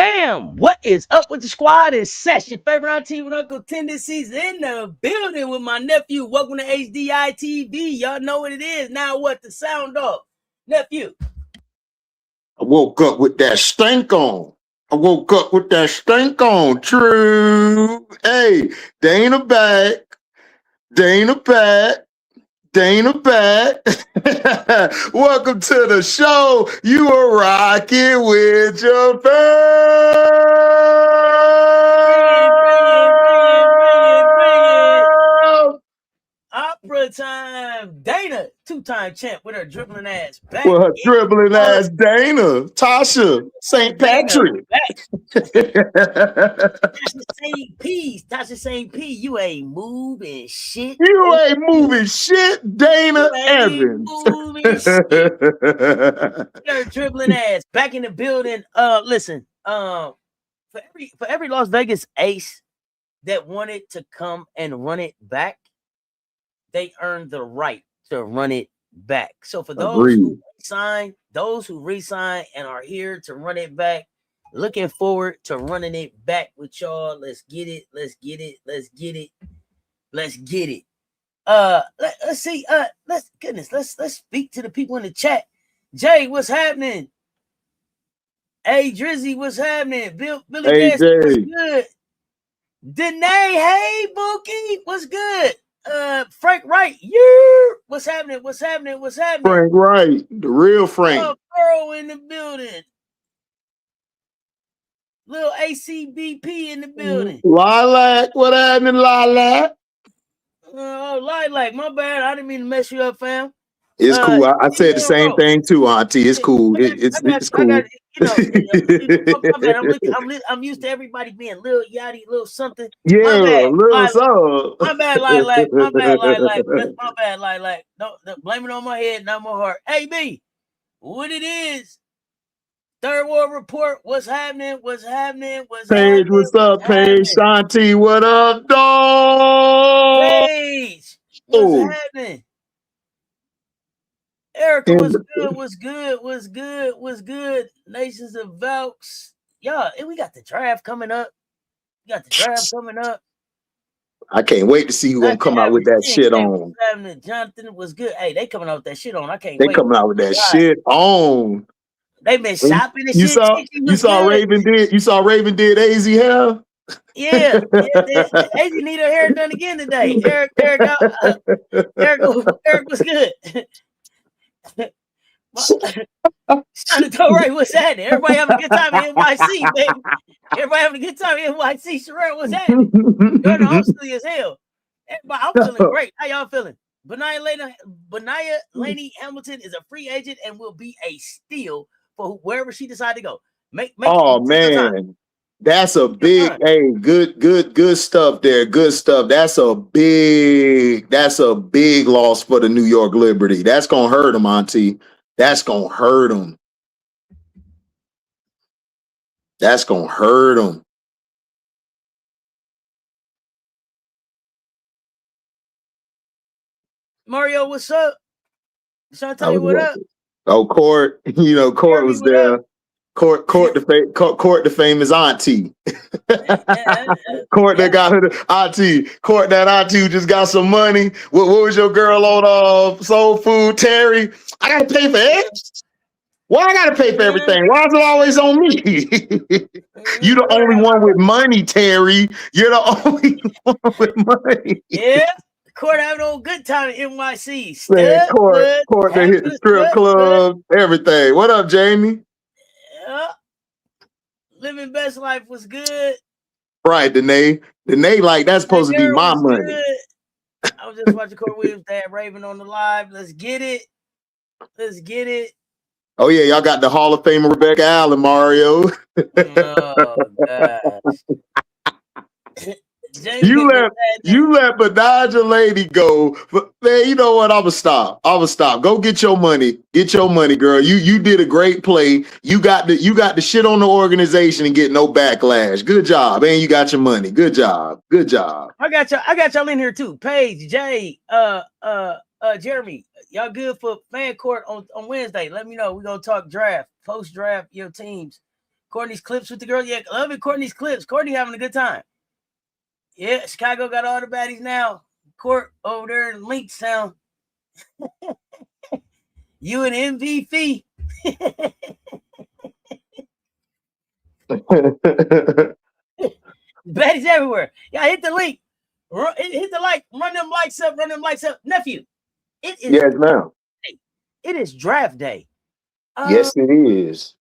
Bam! What is up with the squad? It's Sesh, your favorite Auntie with Uncle Tendencies in the building with my nephew. Welcome to HDiiTV. Y'all know what it is. Now what? The sound off. Nephew. I woke up with that stink on. True. Hey, Dana back. Welcome to the show. You are rocking with your fam. Opera time. Dana, two-time champ with her dribbling ass back. Well, her dribbling ass Dana. Tasha, St. Patrick. Tasha St. P. Tasha St. P. You ain't moving shit. You ain't moving shit, Dana Evans. Her dribbling ass back in the building. Listen, for every Las Vegas ace that wanted to come and run it back, they earned the right to run it back. So for those who re-signed and are here to run it back, looking forward to running it back with y'all. Let's get it. Let's see. Let's speak to the people in the chat. Jay, what's happening? Hey, Drizzy, what's happening? Billy hey, Gass, what's good? Danae, hey, Bookie, what's good? Frank Wright, what's happening? Frank Wright, the real Frank. Pearl in the building. Little ACBP in the building. Lilac, what happening, Lilac? Oh, Lilac, my bad. I didn't mean to mess you up, fam. It's cool. I said the same thing too, Auntie. It's cool. It's cool. I'm used to everybody being little yachty, little something. Yeah, little something. My bad, Lilac. My bad, Lilac. Don't blame it on my head, not my heart. Hey, B, what it is? Third World Report. What's happening? Paige, what's up, Paige? Shanti, what up, dog? Paige, what's happening? Erica, what's good? Nations of Velks. Yeah, and we got the draft coming up. I can't wait to see who's gonna come out with that shit on. Jonathan was good. Hey, they coming out with that shit on. I can't wait. They coming out with that shshit on. They've been shopping and you shit. You saw Raven did AZ hair? Yeah. AZ need her hair done again today. Eric was good. Right, what's happening? Everybody having a good time in NYC, baby. Sherelle, what's happening? I'm silly as hell. I'm feeling great. How y'all feeling? Benaya Laney Hamilton is a free agent and will be a steal for wherever she decides to go. Man, that's a big, good stuff there. Good stuff. That's a big loss for the New York Liberty. That's gonna hurt them, Auntie. That's gonna hurt them. Mario, what's up? Trying to tell you what up. Oh, Court. Court was there. Court the famous Auntie. Court that got her Auntie. Court that Auntie who just got some money. What was your girl on Soul Food, Terry? I gotta pay for it. Why I gotta pay for everything? Why is it always on me? You the only one with money, Terry. You're the only one with money. Yeah. Court having a good time at NYC. Court they hit the strip club, everything. What up, Jamie? Yeah. Living best life was good. Right, Danae, like that's supposed to be my money. Good. I was just watching Corey Williams, Dad Raven on the live. Let's get it. Oh yeah, y'all got the Hall of Famer Rebecca Allen, Mario. Oh gosh. You let Benaja Lady go, but man, you know what? I'ma stop. Go get your money. Girl. You did a great play. You got the shit on the organization and get no backlash. Good job, and you got your money. Good job. I got y'all in here too. Paige, Jay, Jeremy, y'all good for fan court on Wednesday? Let me know. We're gonna talk draft, post draft, your teams. Courtney's clips with the girl. Yeah, love it. Courtney's clips. Courtney having a good time. Yeah, Chicago got all the baddies now. Court over there in Linkstown. You and MVP. Baddies everywhere. Yeah, hit the link. Hit the like. Run them likes up. Run them likes up. Nephew. It is. Yes, ma'am. It is draft day. Yes, it is.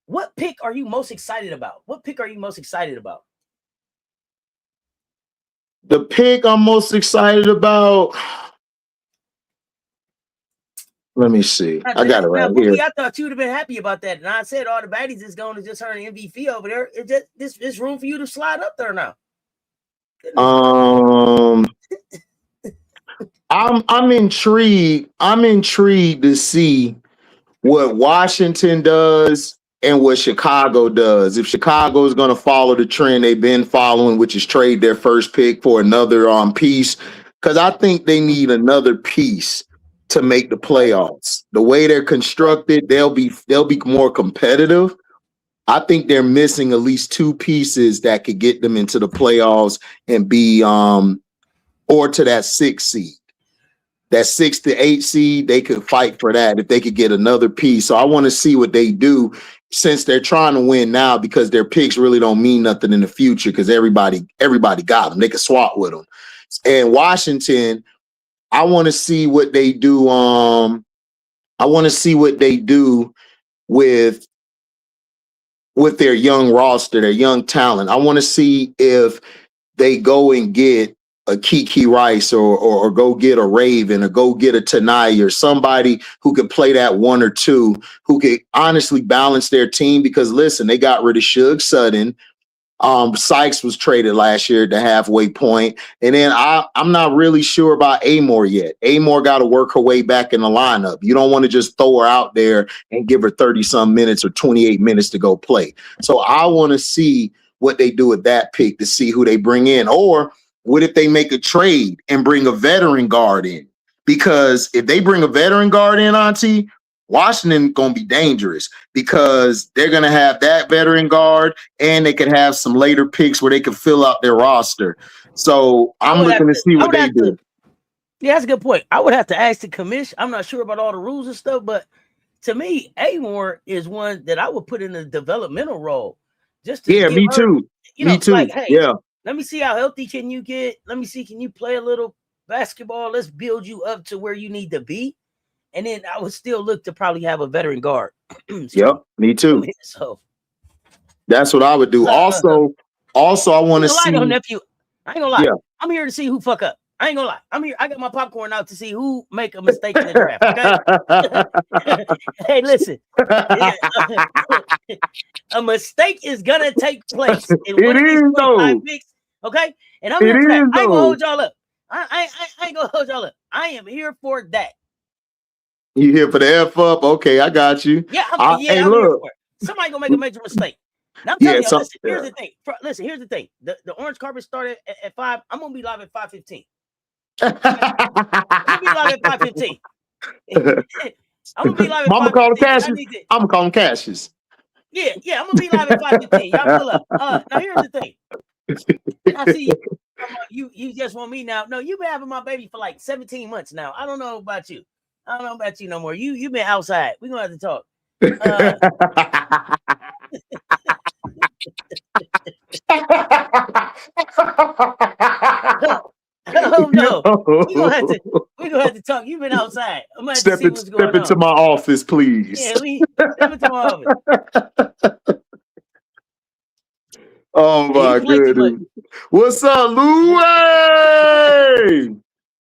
What pick are you most excited about? What pick are you most excited about? The pick I'm most excited about. Let me see. I got it right here. I thought you would have been happy about that. And I said all the baddies is going to just earn an MVP over there. It just this room for you to slide up there now. I'm intrigued. I'm intrigued to see what Washington does and what Chicago does. If Chicago is going to follow the trend they've been following, which is trade their first pick for another piece, because I think they need another piece to make the playoffs. The way they're constructed, they'll be more competitive. I think they're missing at least two pieces that could get them into the playoffs and be or to that 6th seed. That 6 to 8 seed, they could fight for that if they could get another piece. So I want to see what they do since they're trying to win now, because their picks really don't mean nothing in the future because everybody got them. They can swap with them. And Washington, I want to see what they do. I want to see what they do with their young roster, their young talent. I want to see if they go and get a Kiki Rice or go get a Raven or go get a Tanai or somebody who could play that 1 or 2, who could honestly balance their team. Because listen, they got rid of Suge Sutton. Sykes was traded last year at the halfway point. And then I'm not really sure about Amore yet. Amore got to work her way back in the lineup. You don't want to just throw her out there and give her 30-some minutes or 28 minutes to go play. So I want to see what they do with that pick to see who they bring in. Or what if they make a trade and bring a veteran guard in? Because if they bring a veteran guard in, Auntie, Washington going to be dangerous because they're going to have that veteran guard and they can have some later picks where they can fill out their roster. So I'm looking to see what they do. Yeah, that's a good point. I would have to ask the commission. I'm not sure about all the rules and stuff, but to me, Amore is one that I would put in a developmental role. Just to me too. Me too. Like, hey, yeah. Let me see how healthy can you get. Let me see, can you play a little basketball? Let's build you up to where you need to be. And then I would still look to probably have a veteran guard. Yep, me too. So that's what I would do. Also, I want to see. Nephew, I ain't gonna lie. Yeah. I'm here to see who fuck up. I ain't gonna lie. I'm here. I got my popcorn out to see who make a mistake in the draft. Okay? Hey, listen. A mistake is gonna take place in one of these 25 picks. Okay, and I'm here for that. I ain't gonna hold y'all up. I ain't gonna hold y'all up. I am here for that. You here for the F up? Okay, I got you. Yeah, I'm here for it. Somebody gonna make a major mistake. Now I'm telling you, listen, here's the thing. Listen, here's the thing. The orange carpet started at 5. I'm gonna be live at 5:15. I'm gonna be live at 5:15. I'm gonna be live at 5:15. I'm gonna call them Cashes. Yeah, I'm gonna be live at 5:15. Y'all pull up. Now here's the thing. I see you just want me now. No, you've been having my baby for like 17 months now. I don't know about you. I don't know about you no more. You've been outside. We're gonna have to talk. Oh no, we're gonna have to talk. You've been outside. I'm gonna have to see what's going on. Step into my office, please. Yeah, step into my office. Oh my goodness. What's up, Louie?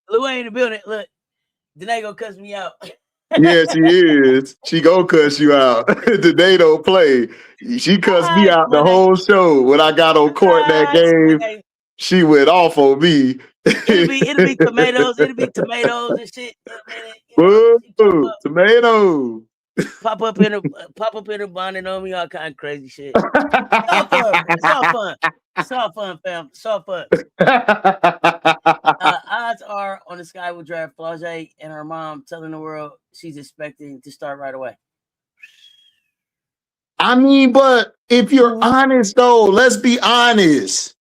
Louie in the building. Look, Danae gonna cuss me out. Yeah, she is. She gonna cuss you out. Today don't play. She cussed me out the whole show when I got on court that game. She went off on me. It'll be tomatoes. It'll be tomatoes and shit. Tomato. Pop up in a bonnet on me, all kind of crazy shit. It's all fun. It's all fun, fam. It's all fun. Odds are on the Sky will draft Flage and her mom telling the world she's expecting to start right away. I mean, but if you're honest though, let's be honest.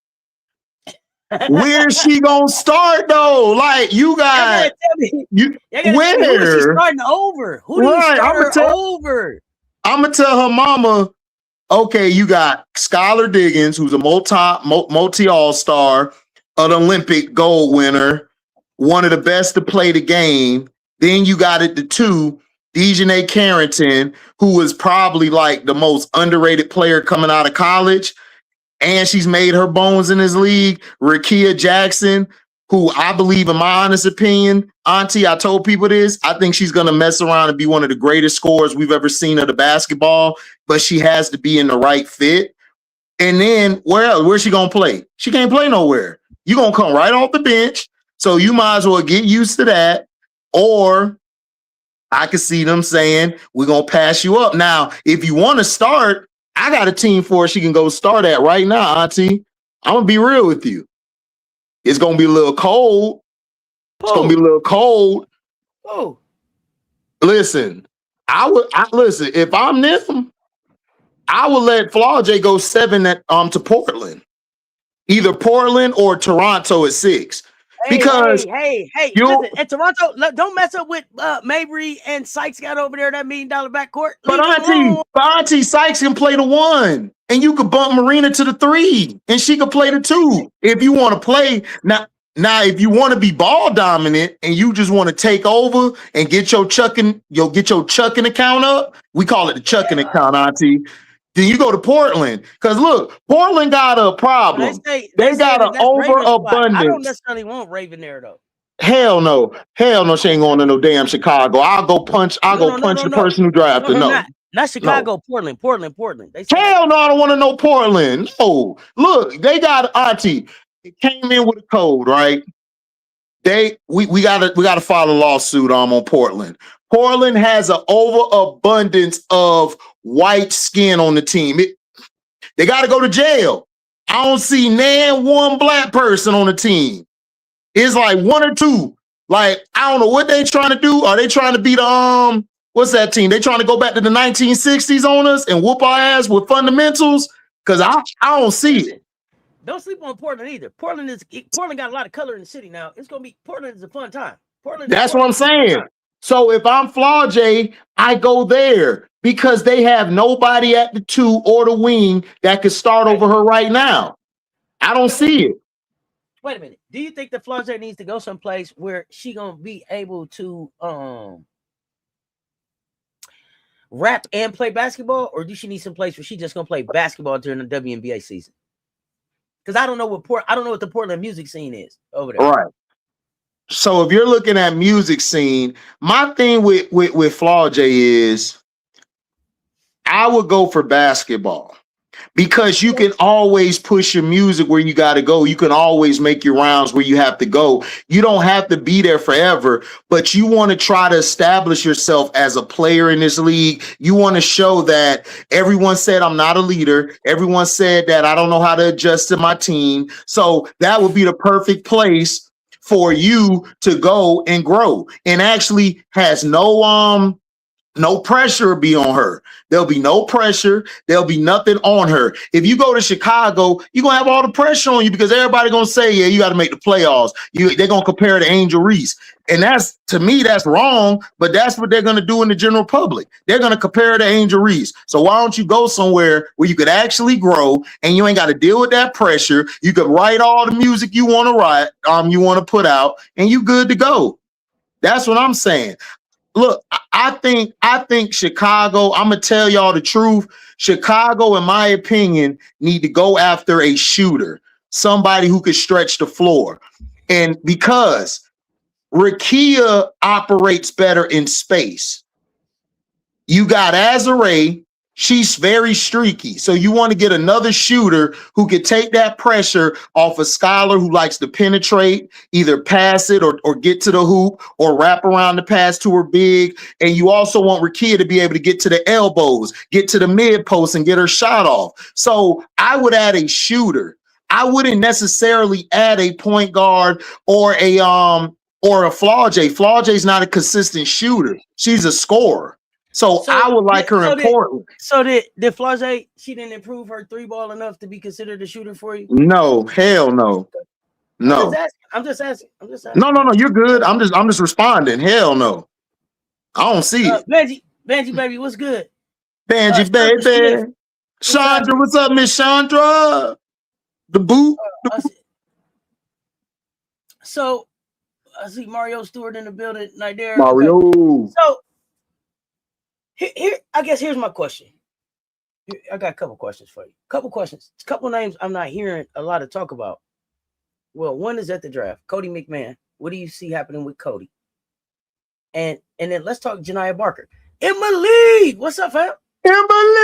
Where's she gonna start though? Like you got where? Who is she starting over? Who do you start her over? I'm gonna tell her mama. Okay, you got Skylar Diggins, who's a multi all-star, an Olympic gold winner, one of the best to play the game. Then you got it the two, Dejanay Carrington, who is probably like the most underrated player coming out of college. And she's made her bones in this league. Rakia Jackson, who I believe, in my honest opinion, Auntie, I told people this, I think she's going to mess around and be one of the greatest scorers we've ever seen of the basketball, but she has to be in the right fit. And then where's she going to play? She can't play nowhere. You're going to come right off the bench. So you might as well get used to that. Or I could see them saying, we're going to pass you up. Now, if you want to start, I got a team for her she can go start at right now, Auntie. I'm going to be real with you. It's going to be a little cold. It's going to be a little cold. Oh. Listen, listen, if I'm them, I would let Flau'jae go 7 to Portland. Either Portland or Toronto at 6. Because listen, at Toronto, don't mess up with Mabry and Sykes got over there that $1 million backcourt. But Auntie Sykes can play the 1, and you could bump Marina to the 3, and she could play the 2 if you want to play. Now, if you want to be ball dominant and you just want to take over and get your chucking account up, we call it the chucking account, Auntie. Then you go to Portland. Because look, Portland got a problem. They got an overabundance. I don't necessarily want Raven there though. Hell no. She ain't going to no damn Chicago. I'll go punch the person who drafted. No. Not Chicago, no. Portland. Hell no, I don't want to know Portland. No. Look, they got Auntie. It came in with a code, right? We gotta file a lawsuit on Portland. Portland has an overabundance of white skin on the team. They got to go to jail. I don't see one black person on the team. It's like 1 or 2. Like, I don't know what they trying to do. Are they trying to be the what's that team? They trying to go back to the 1960s on us and whoop our ass with fundamentals? Because I don't see it. Don't sleep on Portland either. Portland got a lot of color in the city now. Portland is a fun time. That's what I'm saying. So if I'm Flau'jae, I go there because they have nobody at the 2 or the wing that could start over her right now. I don't see it. Wait a minute. Do you think that Flau'jae needs to go someplace where she gonna be able to rap and play basketball, or do she need some place where she just gonna play basketball during the WNBA season? Because I don't know what the Portland music scene is over there. Right. So if you're looking at music scene, my thing with Flau'jae is I would go for basketball because you can always push your music where you got to go. You can always make your rounds where you have to go. You don't have to be there forever, but you want to try to establish yourself as a player in this league. You want to show that everyone said I'm not a leader. Everyone said that I don't know how to adjust to my team. So that would be the perfect place for you to go and grow, and actually has no pressure be on her. There'll be no pressure. There'll be nothing on her. If you go to Chicago, you're going to have all the pressure on you because everybody going to say, yeah, you got to make the playoffs. They're going to compare to Angel Reese. And to me, that's wrong, but that's what they're going to do in the general public. They're going to compare to Angel Reese. So why don't you go somewhere where you could actually grow and you ain't got to deal with that pressure? You could write all the music you want to write, you want to put out, and you good to go. That's what I'm saying. Look, I think Chicago, I'm going to tell y'all the truth. Chicago, in my opinion, need to go after a shooter, somebody who could stretch the floor. And because Rakia operates better in space, you got Azare. She's very streaky. So you want to get another shooter who could take that pressure off of Skylar, who likes to penetrate, either pass it or get to the hoop or wrap around the pass to her big. And you also want Rakia to be able to get to the elbows, get to the mid post and get her shot off. So I would add a shooter. I wouldn't necessarily add a point guard or a Flau'jae. Flau'jae's not a consistent shooter. She's a scorer. So I would like her in Portland. So did Flage, she didn't improve her 3-ball enough to be considered a shooter for you? No, hell no. No. I'm just asking. No, you're good. I'm just responding. Hell no. I don't see it. Benji baby, what's good? Benji baby. Chandra, what's up, Miss Chandra? The boot. So I see Mario Stewart in the building right there. Mario. Okay. So here, I guess here's my question. I got a couple questions for you. Couple names I'm not hearing a lot of talk about. Well, one is at the draft. Cody McMahon. What do you see happening with Cody? And then let's talk Janiah Barker. Emily, what's up, fam? Emily.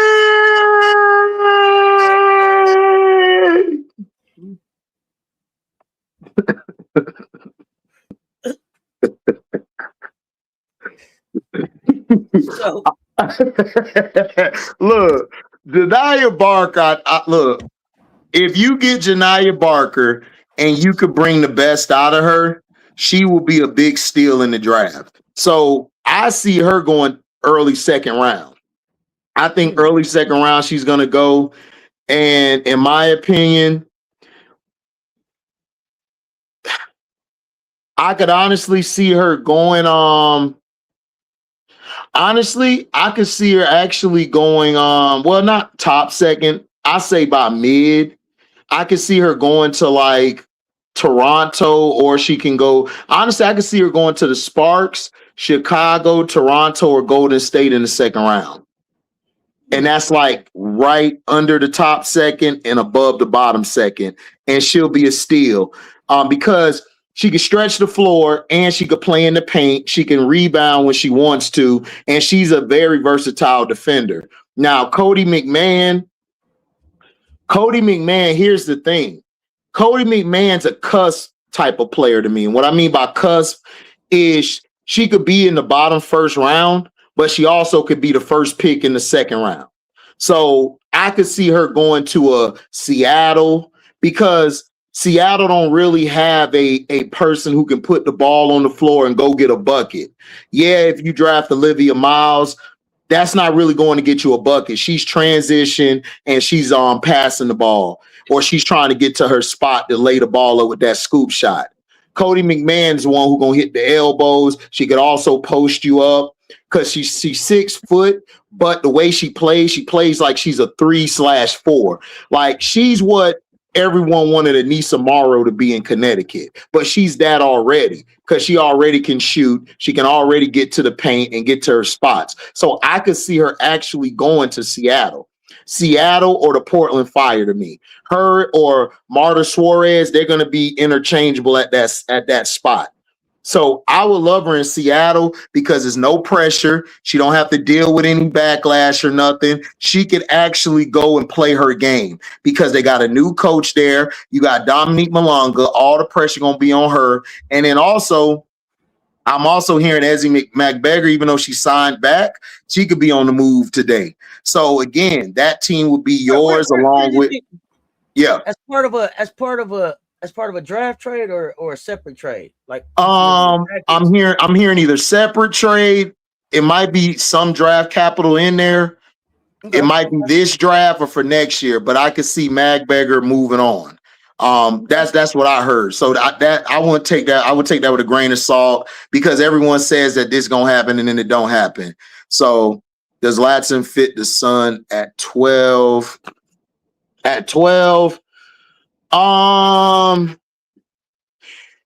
So look, Janiah Barker. Look, if you get Janiah Barker and you could bring the best out of her, she will be a big steal in the draft. So I see her going early second round. I think early second round she's gonna go, and in my opinion, I could honestly see her going. Honestly, I could see her actually going. Well, not top second. I say by mid. I could see her going to like Toronto, or she can go. Honestly, I could see her going to the Sparks, Chicago, Toronto, or Golden State in the second round. And that's like right under the top second and above the bottom second. And she'll be a steal because she can stretch the floor and she could play in the paint. She can rebound when she wants to. And she's a very versatile defender. Now, Cody McMahon, here's the thing. Cody McMahon's a cusp type of player to me. And what I mean by cusp is she could be in the bottom first round, but she also could be the first pick in the second round. So I could see her going to a Seattle, because Seattle don't really have a person who can put the ball on the floor and go get a bucket. Yeah, if you draft Olivia Miles, that's not really going to get you a bucket. She's transition and she's passing the ball, or she's trying to get to her spot to lay the ball up with that scoop shot. Cody McMahon is the one who's going to hit the elbows. She could also post you up because she's 6 foot, but the way she plays like she's a 3/4. Like she's what everyone wanted Anissa Morrow to be in Connecticut, but she's that already because she already can shoot. She can already get to the paint and get to her spots. So I could see her actually going to Seattle or the Portland Fire to me. Her or Marta Suarez, they're going to be interchangeable at that spot. So I would love her in Seattle because there's no pressure. She don't have to deal with any backlash or nothing. She could actually go and play her game because they got a new coach there. You got Dominique Malonga. All the pressure going to be on her. And then also, I'm also hearing Ezzie McBeggar, even though she signed back, she could be on the move today. So again, that team would be yours along with, yeah. As part of a draft trade or a separate trade? Like I'm hearing either separate trade. It might be some draft capital in there. Okay. It might be this draft or for next year, but I could see McBeggar moving on. That's what I heard. So I wouldn't take that. I would take that with a grain of salt because everyone says that this is gonna happen and then it don't happen. So does Latson fit the Sun at 12? At 12.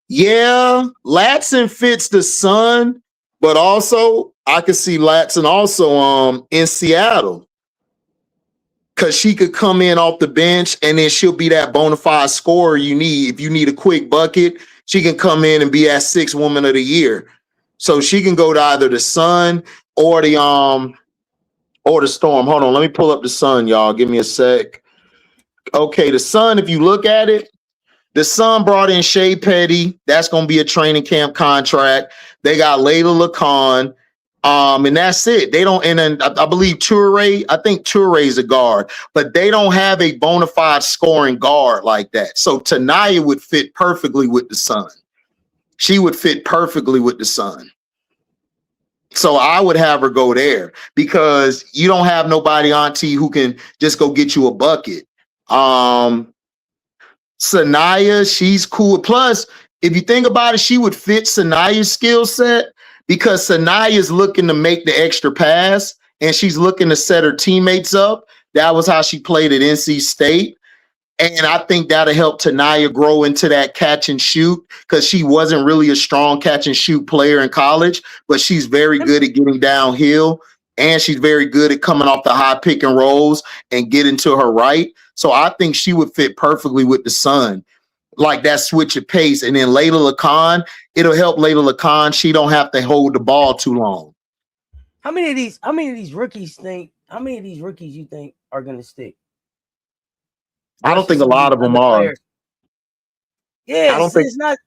Yeah, Latson fits the Sun, but also I could see Latson also in Seattle because she could come in off the bench and then she'll be that bona fide scorer you need. If you need a quick bucket, she can come in and be that 6th woman of the year. So she can go to either the Sun or the Storm. Hold on, let me pull up the Sun, y'all. Give me a sec. Okay, the Sun, if you look at it, the Sun brought in Shea Petty. That's going to be a training camp contract. They got Layla Lacan. And that's it. They don't, and then I believe Toure, I think Toure's a guard, but they don't have a bona fide scoring guard like that. So Tanaya would fit perfectly with the Sun. She would fit perfectly with the Sun. So I would have her go there because you don't have nobody, Auntie, who can just go get you a bucket. Sanaya, she's cool. Plus, if you think about it, she would fit Sanaya's skill set because Sanaya is looking to make the extra pass and she's looking to set her teammates up. That was how she played at NC State. And I think that'll help Tanaya grow into that catch and shoot because she wasn't really a strong catch and shoot player in college, but she's very good at getting downhill and she's very good at coming off the high pick and rolls and getting to her right. So I think she would fit perfectly with the Sun, like that switch of pace. And then Layla Lacan, it'll help Layla Lacan. She don't have to hold the ball too long. How many of these rookies you think are going to stick? I don't think a lot of them are. Yeah, it's not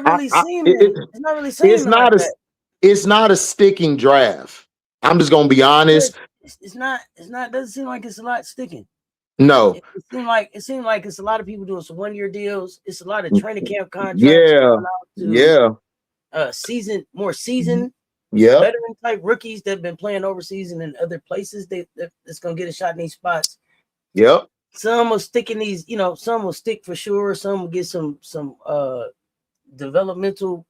really seeming. It's not really seeming. It's not a sticking draft. I'm just gonna be honest. It's not. Doesn't seem like it's a lot sticking. No. It seems like it's a lot of people doing some 1-year deals. It's a lot of training camp contracts. Season veteran type rookies that have been playing overseas and in other places. That's gonna get a shot in these spots. Yep. Some will stick in these, some will stick for sure. Some will get some developmental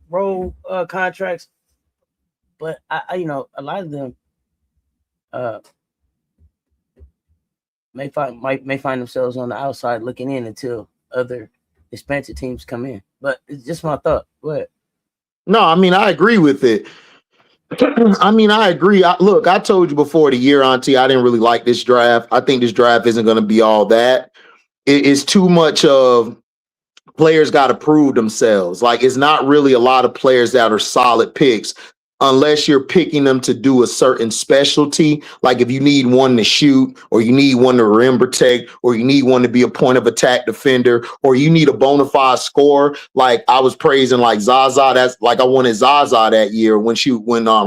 role contracts. But I a lot of them may find themselves on the outside looking in until other expansion teams come in. But it's just my thought. Go ahead. No, I mean I agree with it. I agree. Look, I told you before the year, Auntie, I didn't really like this draft. I think this draft isn't going to be all that. It's too much of players got to prove themselves. Like, it's not really a lot of players that are solid picks unless you're picking them to do a certain specialty. Like if you need one to shoot, or you need one to rim protect, or you need one to be a point of attack defender, or you need a bona fide scorer. Like I was praising like Zaza. That's like I wanted Zaza that year when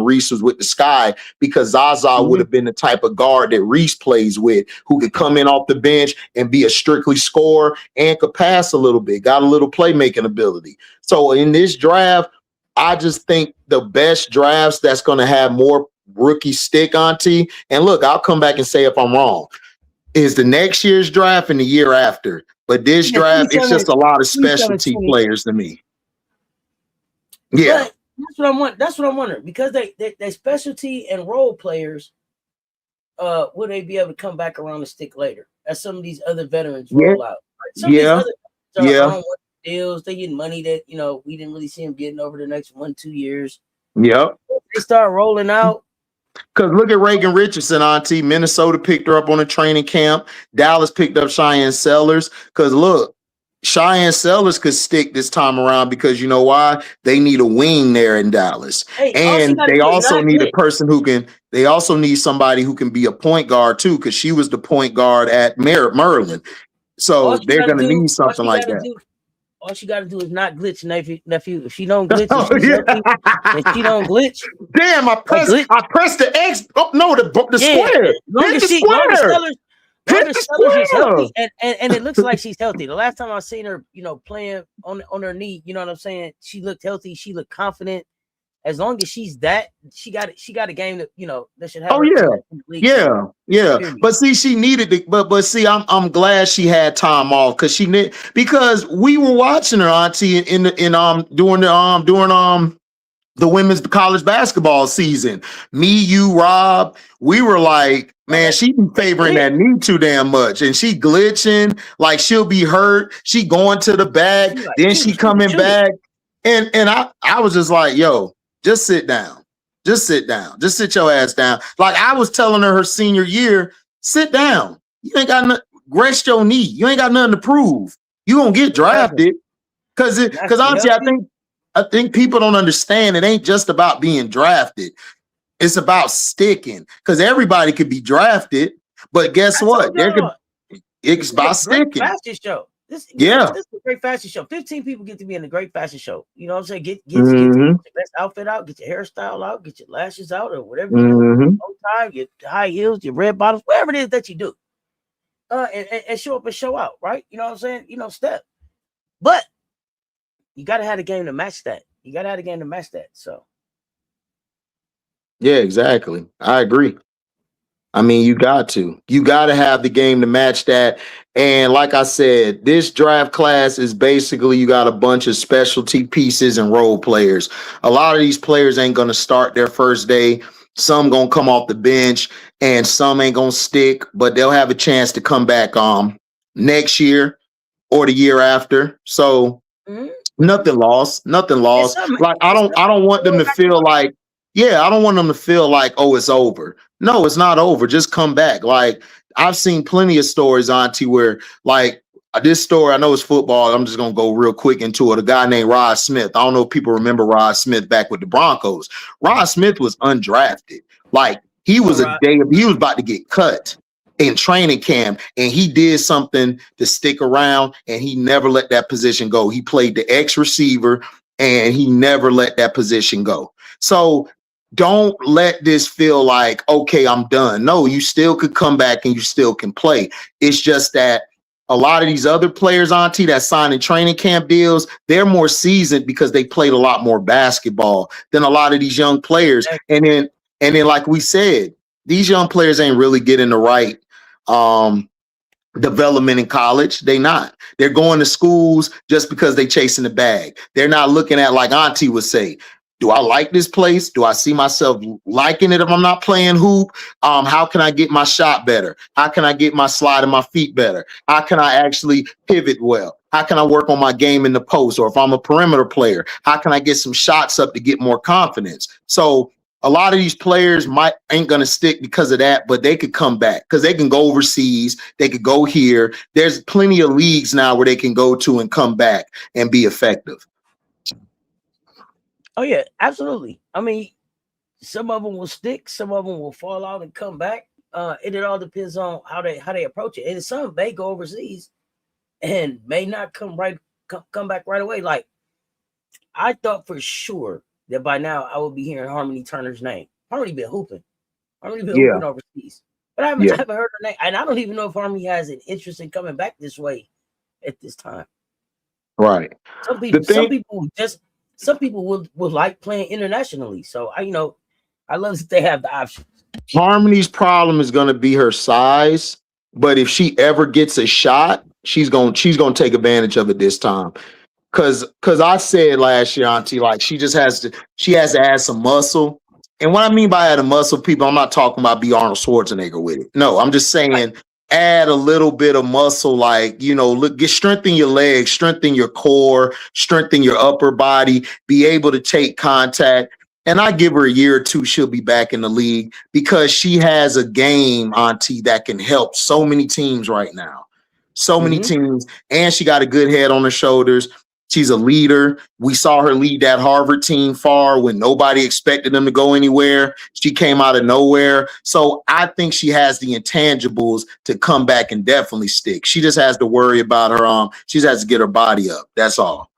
Reese was with the Sky, because Zaza would have been the type of guard that Reese plays with, who could come in off the bench and be a strictly scorer and could pass a little bit, got a little playmaking ability. So in this draft, I just think the best drafts that's going to have more rookie stick, Auntie, and look, I'll come back and say if I'm wrong, is the next year's draft and the year after. But this draft, it's just a lot of specialty players to me. Yeah. But that's what I'm wondering, because they specialty and role players, will they be able to come back around and stick later as some of these other veterans roll out? Right? Some of these other deals, they get money that we didn't really see them getting over the next 1-2 years. Yep. They start rolling out. Because look at Reagan Richardson, Auntie. Minnesota picked her up on a training camp. Dallas picked up Cheyenne Sellers. Because look, Cheyenne Sellers could stick this time around because you know why? They need a wing there in Dallas. And they also need a person who can, they also need somebody who can be a point guard too, because she was the point guard at Maryland. So they're going to need something like that. All she got to do is not glitch, nephew. If she don't glitch, if she don't glitch. Damn, I pressed the X. Oh, no, the square. Longer Sellers is healthy, and it looks like she's healthy. The last time I seen her, playing on her knee, you know what I'm saying? She looked healthy. She looked confident. As long as she's that, she got a game that that should have. Oh yeah. But see, she needed it. But see, I'm glad she had time off because we were watching her, Auntie, during the women's college basketball season. Me, you, Rob, we were like, man, she be favoring that knee too damn much, and she glitching, like she'll be hurt. She going to the bag, then she coming back, and I was just like, yo. Just sit down. Just sit down. Just sit your ass down. Like I was telling her senior year, sit down. You ain't got nothing. Rest your knee. You ain't got nothing to prove. You gonna get drafted. Because honestly, I think people don't understand. It ain't just about being drafted. It's about sticking. Because everybody could be drafted, but guess what? It's about sticking. Fashion show. This is a great fashion show. 15 people get to be in a great fashion show. You know what I'm saying? Get your best outfit out, get your hairstyle out, get your lashes out, or whatever you do. Bow tie, your high heels, your red bottoms, whatever it is that you do. And show up and show out, right? You know what I'm saying? Step. But you gotta have a game to match that. So Yeah, exactly. I agree. I mean, you got to have the game to match that. And like I said, this draft class is basically you got a bunch of specialty pieces and role players. A lot of these players ain't going to start their first day. Some going to come off the bench and some ain't going to stick, but they'll have a chance to come back next year or the year after. So nothing lost, nothing lost. Like I don't want them to feel like, yeah, I don't want them to feel like, oh, it's over. No, it's not over. Just come back. Like I've seen plenty of stories, Auntie, where like this story, I know it's football. I'm just gonna go real quick into it. A guy named Rod Smith. I don't know if people remember Rod Smith back with the Broncos. Rod Smith was undrafted. Like he was he was about to get cut in training camp, and he did something to stick around, and he never let that position go. He played the X receiver, and he never let that position go. So don't let this feel like, okay, I'm done. No, you still could come back and you still can play. It's just that a lot of these other players, Auntie, that sign in training camp deals, they're more seasoned because they played a lot more basketball than a lot of these young players. And then, like we said, these young players ain't really getting the right development in college. They're going to schools just because they chasing the bag. They're not looking at, like Auntie would say, do I like this place? Do I see myself liking it if I'm not playing hoop? How can I get my shot better? How can I get my slide and my feet better? How can I actually pivot well? How can I work on my game in the post? Or if I'm a perimeter player, how can I get some shots up to get more confidence? So a lot of these players ain't gonna stick because of that, but they could come back because they can go overseas. They could go here. There's plenty of leagues now where they can go to and come back and be effective. Oh yeah, absolutely. I mean, some of them will stick, some of them will fall out and come back. It all depends on how they approach it. And some may go overseas and may not come back right away. Like I thought for sure that by now I would be hearing Harmony Turner's name. Harmony been hooping. Harmony been hooping overseas. But I haven't heard her name. And I don't even know if Harmony has an interest in coming back this way at this time. Right. Some people would like playing internationally. So I love that they have the option. Harmony's problem is going to be her size, but if she ever gets a shot, she's going to take advantage of it this time. Cause I said last year, Auntie, like she has to add some muscle. And what I mean by adding muscle, people, I'm not talking about be Arnold Schwarzenegger with it. No, I'm just saying add a little bit of muscle, like, strengthen your legs, strengthen your core, strengthen your upper body, be able to take contact. And I give her a year or two, she'll be back in the league because she has a game, Auntie, that can help so many teams right now. So many teams. And she got a good head on her shoulders. She's a leader. We saw her lead that Harvard team far when nobody expected them to go anywhere. She came out of nowhere. So I think she has the intangibles to come back and definitely stick. She just has to worry about her. She just has to get her body up. That's all.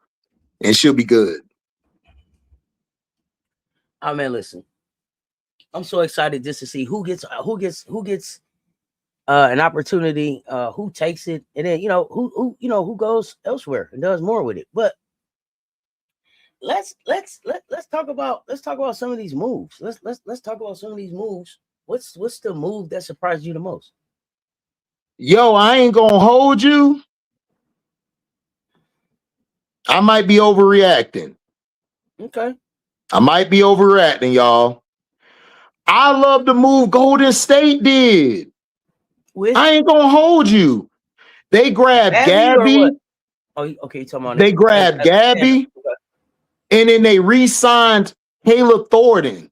And she'll be good. Oh man, listen. I'm so excited just to see who gets an opportunity, who takes it, and then who goes elsewhere and does more with it. But let's talk about some of these moves. Let's talk about some of these moves. What's the move that surprised you the most? Yo, I ain't gonna hold you. I might be overreacting. Okay. I might be overreacting, y'all. I love the move Golden State did. I ain't gonna hold you. They grabbed Gabby. Oh, okay. You're talking about they grabbed Gabby, and then they re-signed Caleb Thornton.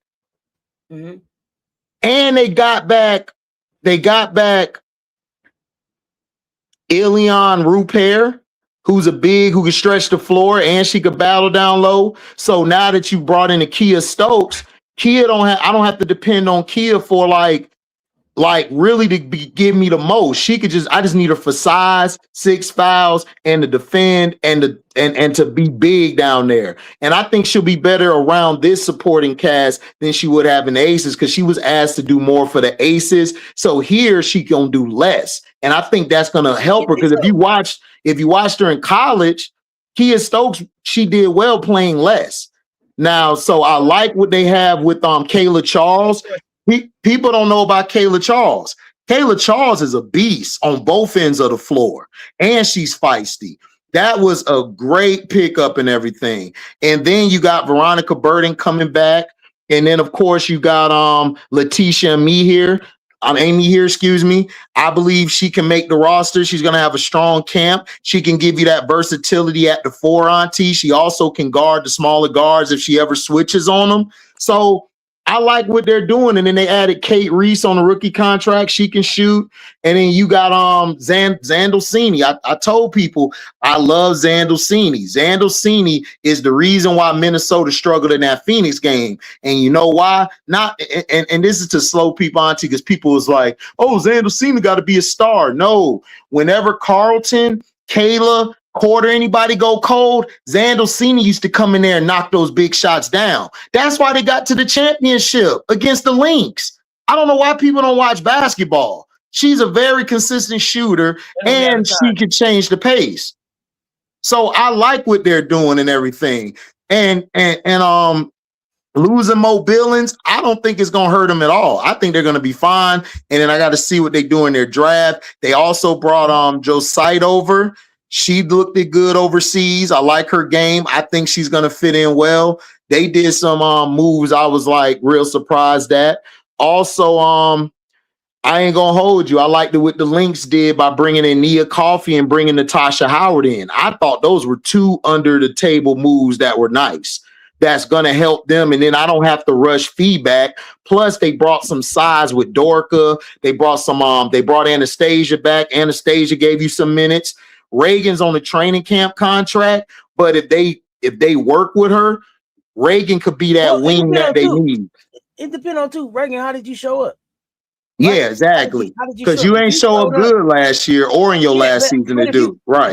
Mm-hmm. And they got back Ilion Rupert, who's a big who can stretch the floor and she could battle down low. So now that you brought in a Kia Stokes, I don't have to depend on Kia for like really to give me the most. I just need her for size, 6 fouls, and to defend and to be big down there. And I think she'll be better around this supporting cast than she would have in the Aces because she was asked to do more for the Aces. So here she gonna do less. And I think that's gonna help her because if you watched her in college, Kia Stokes, she did well playing less. Now, so I like what they have with Kayla Charles. People don't know about Kayla Charles. Kayla Charles is a beast on both ends of the floor, and she's feisty. That was a great pickup and everything. And then you got Veronica Burden coming back. And then, of course, you got Letitia Me here. Amy here, excuse me. I believe she can make the roster. She's going to have a strong camp. She can give you that versatility at the 4, Auntie. She also can guard the smaller guards if she ever switches on them. So I like what they're doing. And then they added Kate Reese on a rookie contract. She can shoot. And then you got Zandolcini. I told people I love Zandolcini. Zandolcini is the reason why Minnesota struggled in that Phoenix game. And you know why? And this is to slow people, Auntie, because people was like, oh, Zandolcini got to be a star. No, whenever Carlton, Kayla, Quarter, anybody go cold, Zandolcini used to come in there and knock those big shots down. That's why they got to the championship against the Lynx. I don't know why people don't watch basketball. She's a very consistent shooter, and she can change the pace. So I like what they're doing and everything. And losing Mo Billings, I don't think it's going to hurt them at all. I think they're going to be fine. And then I got to see what they do in their draft. They also brought Josiah over. She looked good overseas. I like her game. I think she's going to fit in well. They did some moves I was like real surprised at. Also, I ain't going to hold you. I liked what the Lynx did by bringing in Nia Coffey and bringing Natasha Howard in. I thought those were 2 under the table moves that were nice. That's going to help them. And then I don't have to rush feedback. Plus, they brought some size with Dorka. They brought they brought Anastasia back. Anastasia gave you some minutes. Reagan's on the training camp contract, but if they work with her, Reagan could be that wing that they need. It depends on too. Reagan, how did you show up? Right? Yeah, exactly. Because you ain't show up good last year or in your last season to do. Right.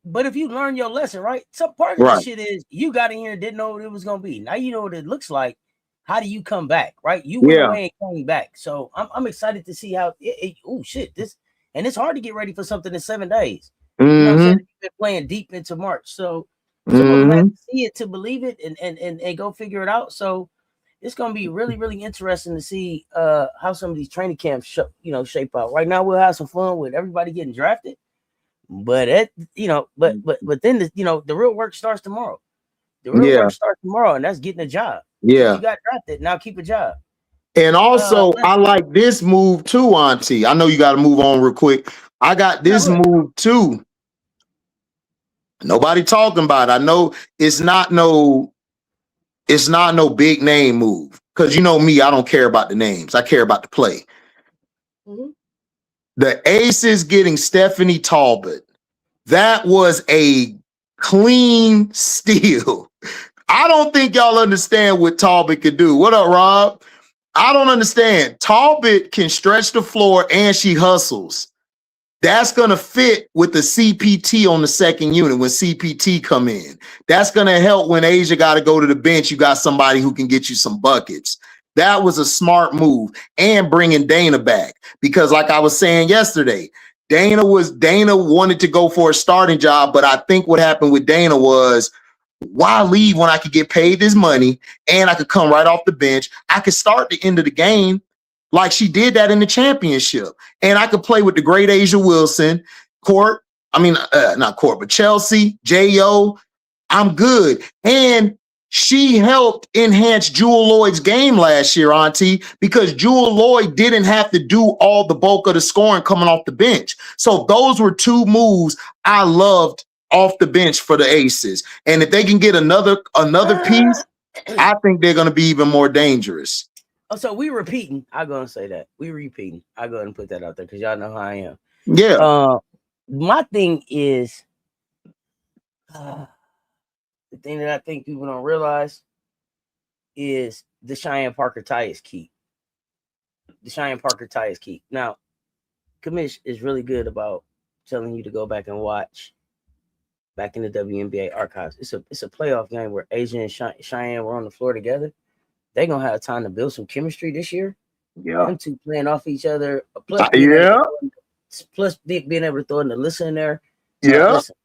But if you learn your lesson, right? Some part of this shit is you got in here and didn't know what it was gonna be. Now you know what it looks like. How do you come back? Right? You went away and came back. So I'm excited to see how and it's hard to get ready for something in 7 days. You know what I'm saying? You've been playing deep into March. So you have to see it to believe it and go figure it out. So it's gonna be really, really interesting to see how some of these training camps shape out. Right now we'll have some fun with everybody getting drafted. But but then the real work starts tomorrow. The real work starts tomorrow, and that's getting a job. Yeah. You got drafted, now keep a job. And also I like this move too, Auntie. I know you gotta move on real quick. I got this move too. Nobody talking about it. I know it's not no big name move. Because you know me, I don't care about the names. I care about the play. Mm-hmm. The Aces getting Stephanie Talbot. That was a clean steal. I don't think y'all understand what Talbot could do. What up, Rob? I don't understand. Talbot can stretch the floor and she hustles. That's going to fit with the CPT on the second unit when CPT come in. That's going to help when Asia got to go to the bench. You got somebody who can get you some buckets. That was a smart move. And bringing Dana back. Because like I was saying yesterday, Dana wanted to go for a starting job, but I think what happened with Dana was, why leave when I could get paid this money and I could come right off the bench? I could start the end of the game. Like she did that in the championship. And I could play with the great Asia Wilson, not Court, but Chelsea, J.O. I'm good. And she helped enhance Jewel Lloyd's game last year, Auntie, because Jewel Lloyd didn't have to do all the bulk of the scoring coming off the bench. So those were 2 moves I loved off the bench for the Aces. And if they can get another piece, I think they're going to be even more dangerous. Oh, so we repeating. I'm gonna say that we repeating. I go ahead and put that out there because y'all know how I am. Yeah. My thing is, the thing that I think people don't realize is the Cheyenne Parker tie is key. The Cheyenne Parker tie is key. Now, Commish is really good about telling you to go back and watch back in the WNBA archives. It's a playoff game where Asia and Cheyenne were on the floor together. They're going to have time to build some chemistry this year. Yeah. Them 2 playing off each other. Plus being able to throw in the listen there. Yeah. Listen,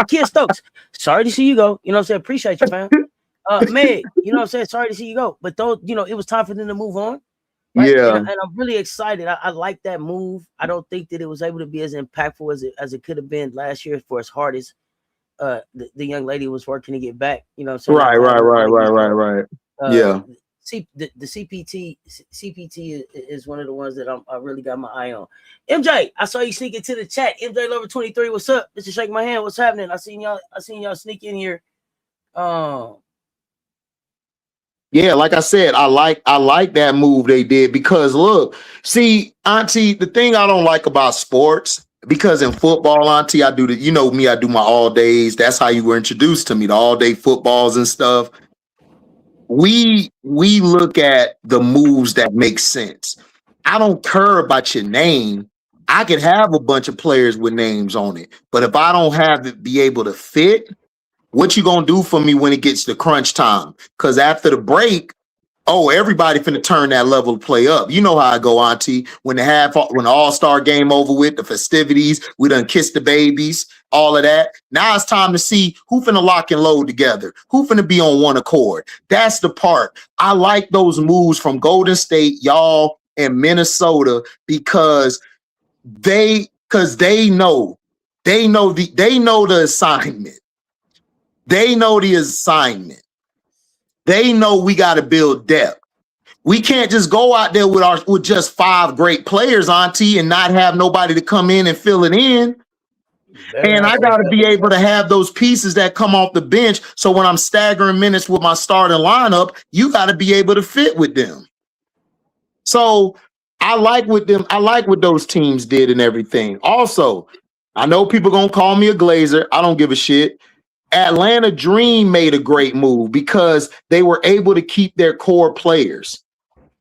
Kid Stokes, sorry to see you go. You know what I'm saying? Appreciate you, fam. Meg, you know what I'm saying? Sorry to see you go. But those, it was time for them to move on. Right? Yeah. And I'm really excited. I like that move. I don't think that it was able to be as impactful as it could have been last year for as hard as the young lady was working to get back. You know what I'm saying? Right. Yeah. The CPT is one of the ones that I really got my eye on. MJ, I saw you sneak into the chat. MJ Lover 23, what's up? Mr. Shake My Hand, what's happening? I seen y'all sneak in here. Yeah, like I said, I like that move they did because look, see, Auntie, the thing I don't like about sports, because in football, Auntie, I do you know me, I do my all days. That's how you were introduced to me, the all day footballs and stuff. We look at the moves that make sense. I don't care about your name. I could have a bunch of players with names on it, but if I don't have it be able to fit, what you gonna do for me when it gets to crunch time? Because after the break, everybody finna turn that level of play up. You know how I go, Auntie. When the All-Star game over with, the festivities, we done kiss the babies, all of that. Now it's time to see who finna lock and load together, who finna be on one accord. That's the part. I like those moves from Golden State, y'all, and Minnesota because they know the assignment. They know the assignment. They know we got to build depth. We can't just go out there with just 5 great players, Auntie, and not have nobody to come in and fill it in. And I got to be able to have those pieces that come off the bench. So when I'm staggering minutes with my starting lineup, you got to be able to fit with them. So I like what those teams did and everything. Also, I know people gonna call me a glazer. I don't give a shit. Atlanta Dream made a great move because they were able to keep their core players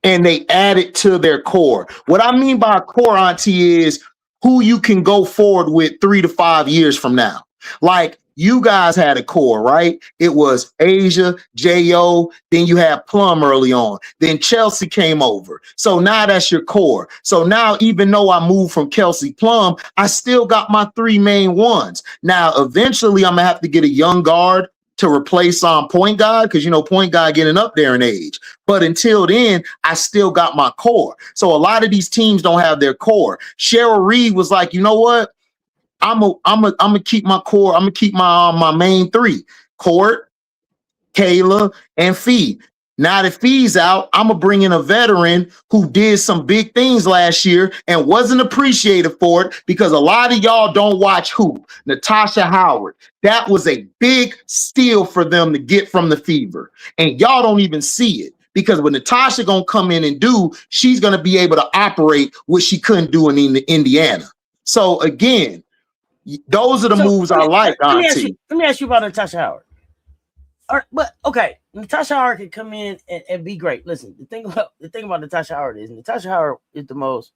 and they added to their core. What I mean by core, Auntie, is who you can go forward with 3 to 5 years from now. Like you guys had a core, right? It was Asia, J.O., then you had Plum early on. Then Chelsea came over. So now that's your core. So now even though I moved from Kelsey Plum, I still got my 3 main ones. Now, eventually I'm going to have to get a young guard to replace point guard because, point guard getting up there in age. But until then, I still got my core. So a lot of these teams don't have their core. Cheryl Reed was like, you know what? I'm gonna keep my core. I'm gonna keep my main 3: Court, Kayla, and Fee. Now that Fee's out, I'm gonna bring in a veteran who did some big things last year and wasn't appreciated for it because a lot of y'all don't watch hoop. Natasha Howard. That was a big steal for them to get from the Fever, and y'all don't even see it. Because when Natasha gonna come in and she's gonna be able to operate what she couldn't do in Indiana. So again, those are the moves I like, Auntie. Let me ask you about Natasha Howard. But okay, Natasha Howard can come in and be great. Listen, the thing about Natasha Howard is the most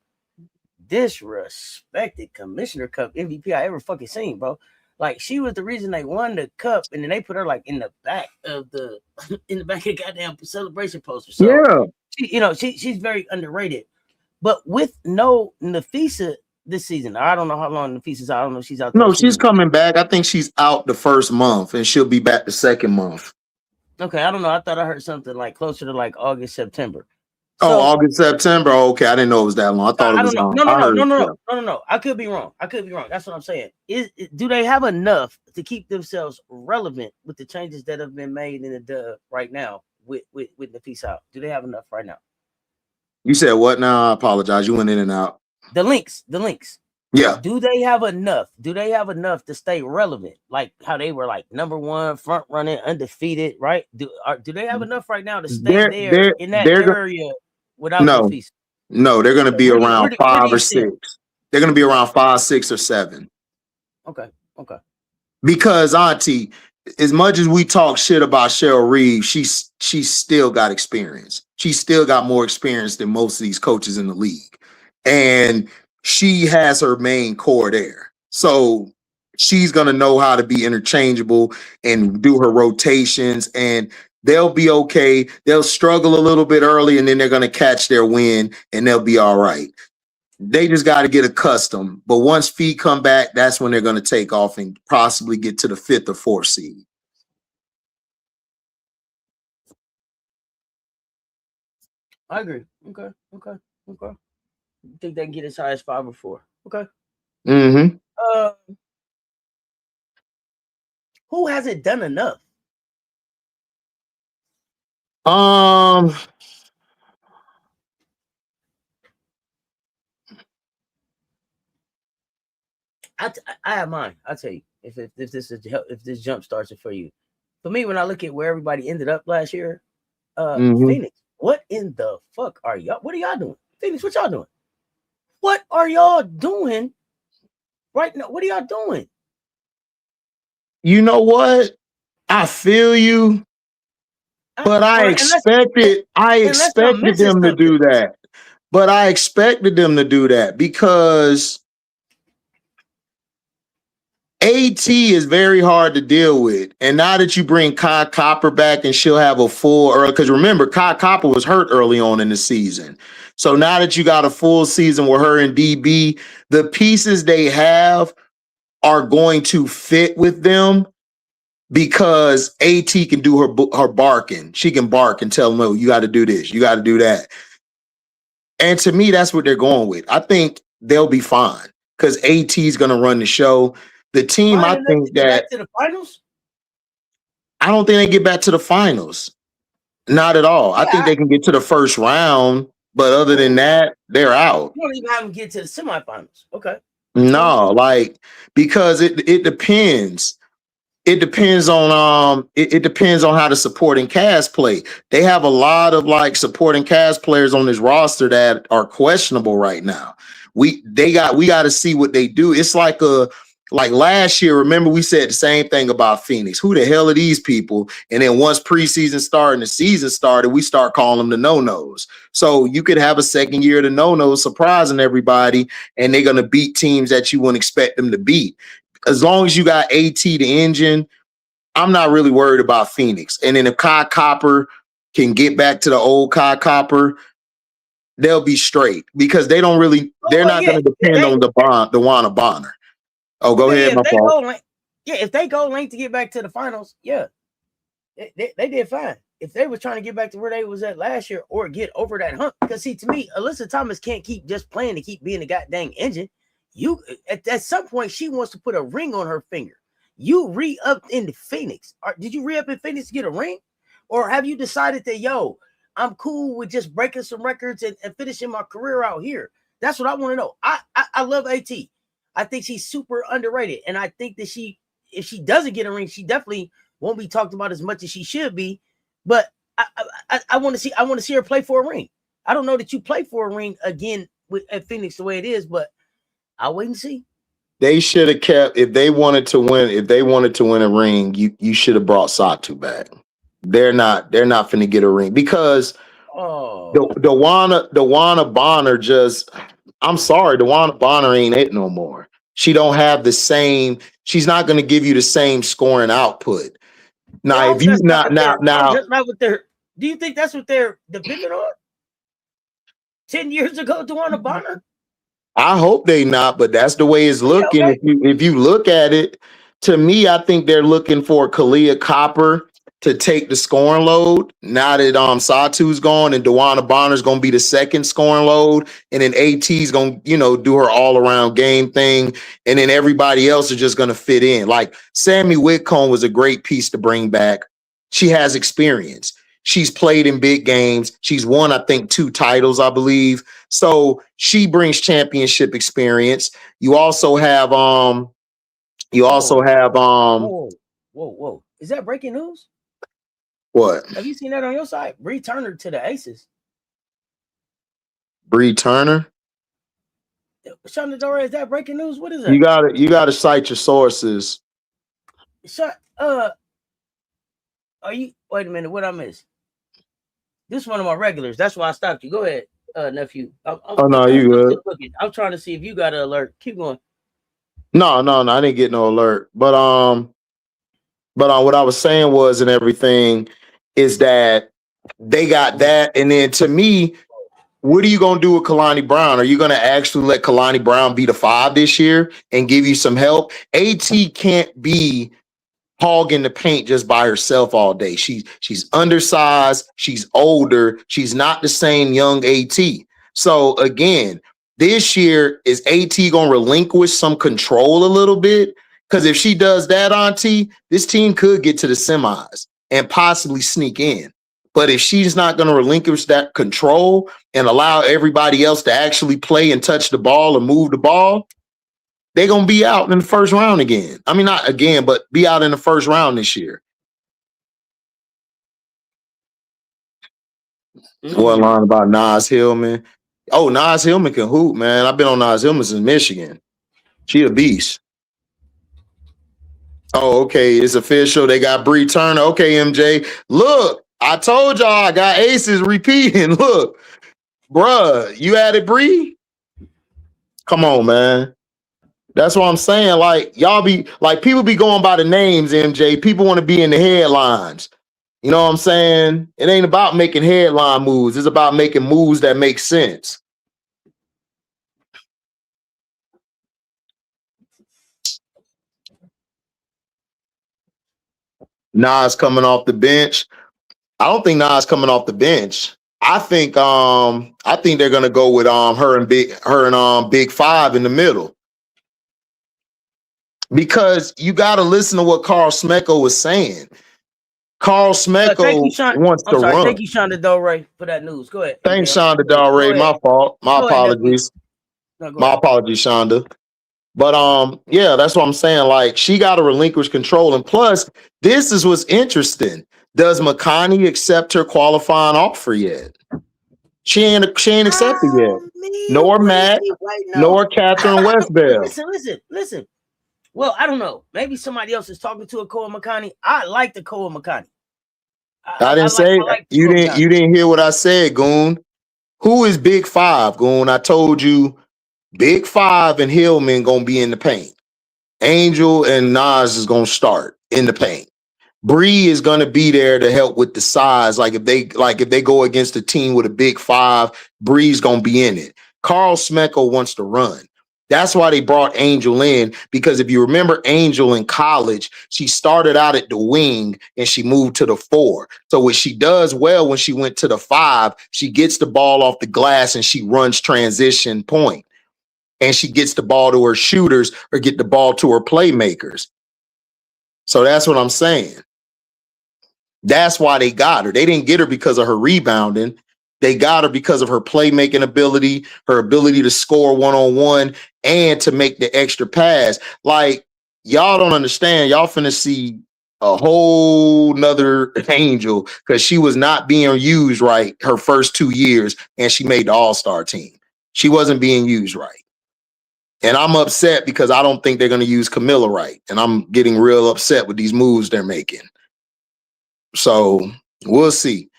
disrespected Commissioner Cup MVP I ever fucking seen, bro. Like she was the reason they won the cup, and then they put her like in the back of the goddamn celebration poster. So yeah, she's very underrated. But with no Nafisa this season, I don't know how long Nafisa's out. I don't know if she's out. No, she's coming back. I think she's out the first month, and she'll be back the second month. Okay, I don't know. I thought I heard something like closer to like August, September. So, August, September. Okay, I didn't know it was that long. I thought it was long. No. I could be wrong. That's what I'm saying. Do they have enough to keep themselves relevant with the changes that have been made in the dub right now with Nafisa out? Do they have enough right now? You said what now? I apologize. You went in and out. The links. Yeah. Do they have enough? Do they have enough to stay relevant? Like how they were like number 1, front running, undefeated, right? Do they have enough right now to stay there in that area without Nafisa? No, they're going to be around 5 or 6. They're going to be around 5, 6, or 7. Okay. Because Auntie, as much as we talk shit about Cheryl Reed, she's still got experience. She's still got more experience than most of these coaches in the league. And she has her main core there. So she's going to know how to be interchangeable and do her rotations, and they'll be okay. They'll struggle a little bit early, and then they're going to catch their win, and they'll be all right. They just got to get accustomed. But once feet come back, that's when they're going to take off and possibly get to the 5th or 4th seed. I agree. Okay. You think they can get as high as 5 or 4? Okay. Mm-hmm. Who hasn't done enough? I have mine. I'll tell you if this jump starts it for you. For me, when I look at where everybody ended up last year, Phoenix, what in the fuck are y'all? What are y'all doing? Phoenix, what y'all doing? What are y'all doing right now? What are y'all doing? You know what? I feel you, but I expected them to do that. But I expected them to do that because AT is very hard to deal with. And now that you bring Kai Copper back and she'll have a full early, because remember, Kai Copper was hurt early on in the season. So now that you got a full season with her and DB, the pieces they have are going to fit with them because AT can do her barking. She can bark and tell them, no, you got to do this, you got to do that. And to me, that's what they're going with. I think they'll be fine because AT is going to run the show. The team, I think that to the finals. I don't think they get back to the finals. Not at all. Yeah, I think they can get to the first round, but other than that, they're out. You don't even have them get to the semifinals. Okay. No, because it depends. It depends on it depends on how the supporting cast play. They have a lot of supporting cast players on this roster that are questionable right now. We got to see what they do. It's like last year, remember we said the same thing about Phoenix. Who the hell are these people? And then once preseason started and the season started, we start calling them the no-nos. So you could have a second year of the no-nos surprising everybody, and they're going to beat teams that you wouldn't expect them to beat. As long as you got AT the engine, I'm not really worried about Phoenix. And then if Kai Copper can get back to the old Kai Copper, they'll be straight because they're not going to depend on the Dewana Bonner. Oh, go ahead, my fault. If they go late to get back to the finals, they did fine. If they were trying to get back to where they was at last year or get over that hump, because see, to me, Alyssa Thomas can't keep just playing to keep being the goddamn engine. You at some point she wants to put a ring on her finger. You re-upped in Phoenix. Did you re-up in Phoenix to get a ring? Or have you decided that, I'm cool with just breaking some records and finishing my career out here? That's what I want to know. I love AT. I think she's super underrated. And I think that if she doesn't get a ring, she definitely won't be talked about as much as she should be. But I want to see her play for a ring. I don't know that you play for a ring again at Phoenix the way it is, but I'll wait and see. They should have kept if they wanted to win a ring, you should have brought Satu back. They're not finna get a ring because Dewana Bonner I'm sorry, Dewana Bonner ain't it no more. She don't have the same, she's not gonna give you the same scoring output. Now, if you do you think that's what they're dependent on? 10 years ago, Dewana Bonner? I hope they not, but that's the way it's looking. Okay. If you look at it, to me, I think they're looking for Kalia Copper to take the scoring load. Now that Satu's gone and Dewana Bonner's going to be the second scoring load, and then AT's going to do her all around game thing, and then everybody else is just going to fit in. Like Sammy Whitcomb was a great piece to bring back. She has experience. She's played in big games. She's won, I think, 2 titles, I believe. So she brings championship experience. You also have whoa. Is that breaking news? What? Have you seen that on your side? Bree Turner to the Aces. Bree Turner? Shonda Dora, is that breaking news? What is that? You gotta cite your sources. Are you wait a minute, what I missed? This is one of my regulars. That's why I stopped you. Go ahead, nephew. You good. I'm trying to see if you got an alert. Keep going. No, I didn't get no alert. But what I was saying was and everything is that they got that. And then to me, what are you going to do with Kalani Brown? Are you going to actually let Kalani Brown be the 5 this year and give you some help? AT can't be hogging the paint just by herself all day. She's undersized. She's older. She's not the same young AT. So again, this year, is AT going to relinquish some control a little bit? Because if she does that, Auntie, this team could get to the semis and possibly sneak in. But if she's not going to relinquish that control and allow everybody else to actually play and touch the ball and move the ball, they're going to be out in the first round again. I mean, not again, but be out in the first round this year. One line about Nas Hillman. Oh, Nas Hillman can hoop, man. I've been on Nas Hillman since Michigan. She a beast. Oh, okay. It's official. They got Bree Turner. Okay, MJ. Look, I told y'all I got aces repeating. Look, bruh, you added Bree? Come on, man. That's what I'm saying. Like, y'all be like, people be going by the names, MJ. People want to be in the headlines. You know what I'm saying? It ain't about making headline moves. It's about making moves that make sense. Nas coming off the bench. I don't think Nas coming off the bench. I think they're gonna go with her and Big Five in the middle. Because you gotta listen to what Carl Smecko was saying. Carl Smecko wants to run. Thank you, Shonda Doré, for that news. Go ahead. Thanks, Shonda Doré. My fault. My apologies. My apologies, Shonda. But yeah, that's what I'm saying. Like, she got to relinquish control. And plus, this is what's interesting. Does McConaughey accept her qualifying offer yet? She ain't accepted yet. Nor Matt, nor Catherine Westbell. Listen. Well, I don't know. Maybe somebody else is talking to a Cole McConaughey. I like the Cole McConaughey. I didn't say you didn't hear what I said, Goon. Who is Big Five, Goon? I told you Big Five and Hillman gonna be in the paint. Angel and Nas is gonna start in the paint. Bree is gonna be there to help with the size. Like if they go against a team with a Big Five, Bree's gonna be in it. Carl Smecko wants to run. That's why they brought Angel in, because if you remember Angel in college, she started out at the wing and she moved to the 4. So what she does well when she went to the 5, she gets the ball off the glass and she runs transition point. And she gets the ball to her shooters or get the ball to her playmakers. So that's what I'm saying. That's why they got her. They didn't get her because of her rebounding. They got her because of her playmaking ability, her ability to score one-on-one, and to make the extra pass. Like, y'all don't understand. Y'all finna see a whole nother Angel, because she was not being used right her first 2 years, and she made the All-Star team. She wasn't being used right. And I'm upset because I don't think they're going to use Camilla right. And I'm getting real upset with these moves they're making. So we'll see.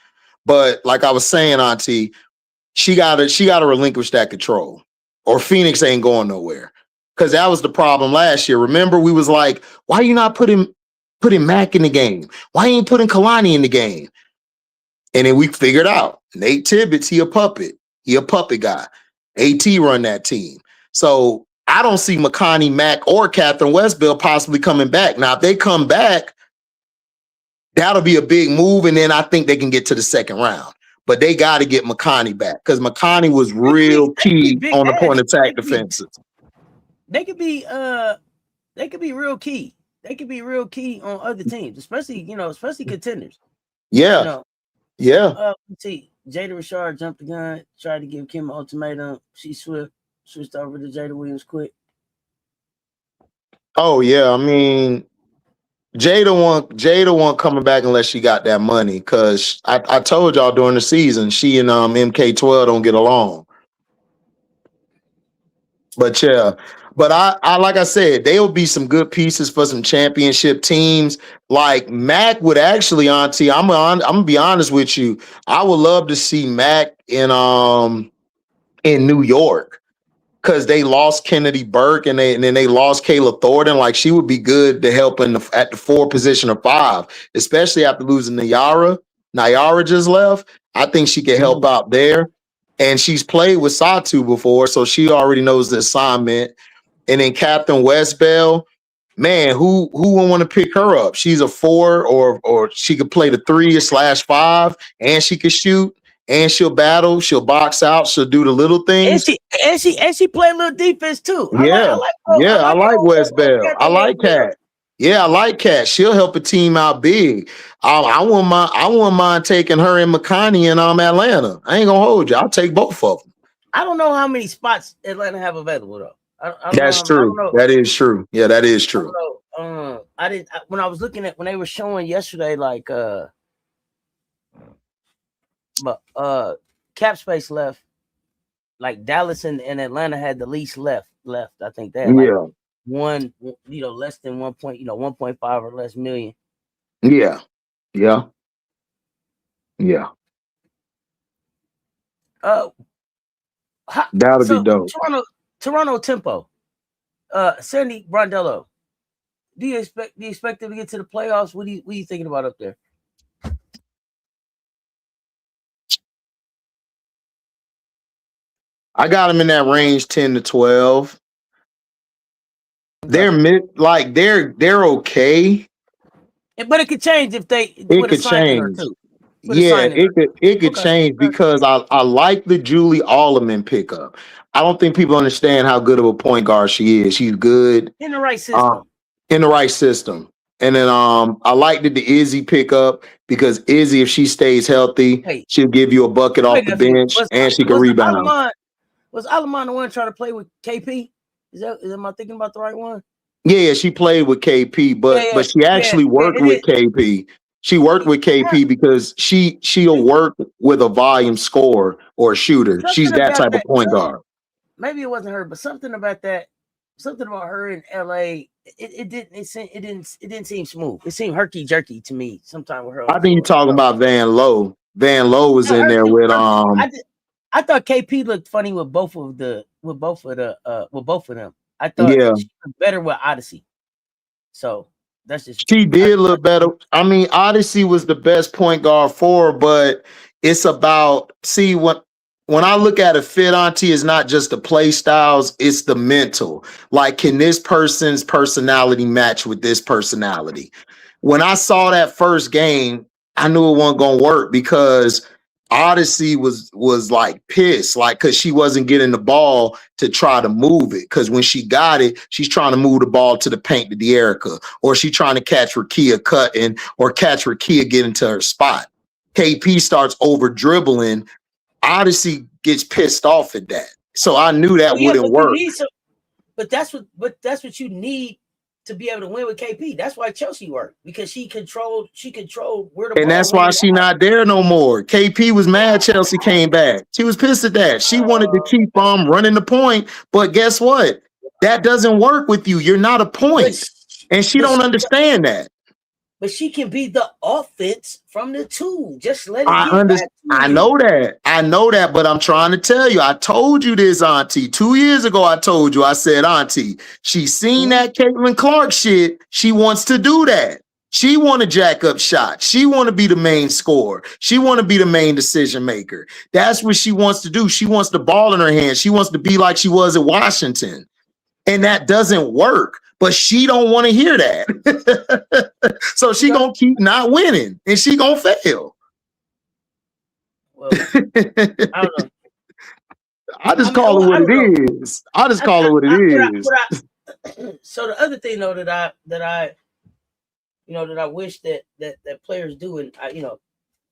But like I was saying, Auntie, she gotta relinquish that control, or Phoenix ain't going nowhere. Because that was the problem last year. Remember, we was like, why are you not putting Mac in the game? Why ain't putting Kalani in the game? And then we figured out Nate Tibbetts, he a puppet. He a puppet guy. AT run that team. So I don't see McConaughey, Mac, or Catherine Westbell possibly coming back. Now, if they come back, that'll be a big move, and then I think they can get to the second round. But they got to get McConaughey back, because McConaughey was real key on the point attack defenses. They could be real key. They could be real key on other teams, especially contenders. Yeah. Let's see. Jada Rashard jumped the gun, tried to give Kim an ultimatum. She switched over to Jada Williams quick. Oh yeah, I mean, Jada won't coming back unless she got that money, because I told y'all during the season she and MK12 don't get along. But yeah, but I like I said, there will be some good pieces for some championship teams. Like Mac would actually, Auntie, I'm gonna be honest with you. I would love to see Mac in New York, because they lost Kennedy Burke and then they lost Kayla Thornton. Like, she would be good to help at the 4 position of 5, especially after losing Nayara. Nayara just left. I think she could help out there. and she's played with Satu before, so she already knows the assignment. And then Captain Westbell, man, who would want to pick her up? She's a 4, or she could play the 3/5, and she could shoot, and she'll battle, she'll box out, she'll do the little things. And she play a little defense too. I like Westbell. I like Cat. Yeah, I like Cat. She'll help a team out big. I wouldn't mind taking her and McConaughey in Atlanta. I ain't gonna hold you. I'll take both of them. I don't know how many spots Atlanta have available though. That's true. That is true. Yeah, that is true. When I was looking at when they were showing yesterday, like cap space left, like Dallas and Atlanta had the least left. I think that one, less than 1.5 or less million. Yeah. That'll be dope. Toronto tempo. Sandy Brondello. Do you expect them to get to the playoffs? What are you thinking about up there? I got them in that range 10 to 12. They're they're okay. But it could change if they could change. It could change because I like the Julie Alleman pickup. I don't think people understand how good of a point guard she is. She's good in the right system. And then I liked the Izzy pickup because Izzy, if she stays healthy, she'll give you a bucket off the bench and she can rebound. Was Alleman the one trying to play with KP? Am I thinking about the right one? Yeah, she played with KP, but she actually worked with KP. She worked with KP because she'll work with a volume scorer or a shooter. She's that type of point guard. Maybe it wasn't her, but something about her in LA, it didn't seem smooth. It seemed herky jerky to me sometime with her. I think you're talking about Van Lowe. Van Lowe was in there with I thought KP looked funny with both of them. I thought she was better with Odyssey. So that's just she did look better. I mean, Odyssey was the best point guard for her, but it's about when I look at a fit, Auntie, is not just the play styles, it's the mental. Like, can this person's personality match with this personality? When I saw that first game, I knew it wasn't gonna work because Odyssey was like pissed, like, because she wasn't getting the ball to try to move it. Because when she got it, she's trying to move the ball to the paint to De'Erica, or she's trying to catch Rakia cutting or catch Rakia getting to her spot. KP starts over dribbling. Odyssey gets pissed off at that. So I knew that wouldn't work. But that's what you need to be able to win with KP. That's why Chelsea worked, because she controlled where the ball. And that's why she's not there no more. KP was mad Chelsea came back. She was pissed at that. She wanted to keep running the point, but guess what? That doesn't work with you. You're not a point. And she don't understand that. But she can be the offense from the two. Just let it I know that, but I'm trying to tell you. I told you this, Auntie. 2 years ago, I told you. I said, Auntie, she's seen that Caitlin Clark shit. She wants to do that. She want to jack up shots. She want to be the main scorer. She want to be the main decision maker. That's what she wants to do. She wants the ball in her hand. She wants to be like she was at Washington. And that doesn't work. But she don't want to hear that. So she gonna keep not winning and she gonna fail. Well, I don't know. I just call it what it is. I just call it what it is. So the other thing though that I wish that players do, and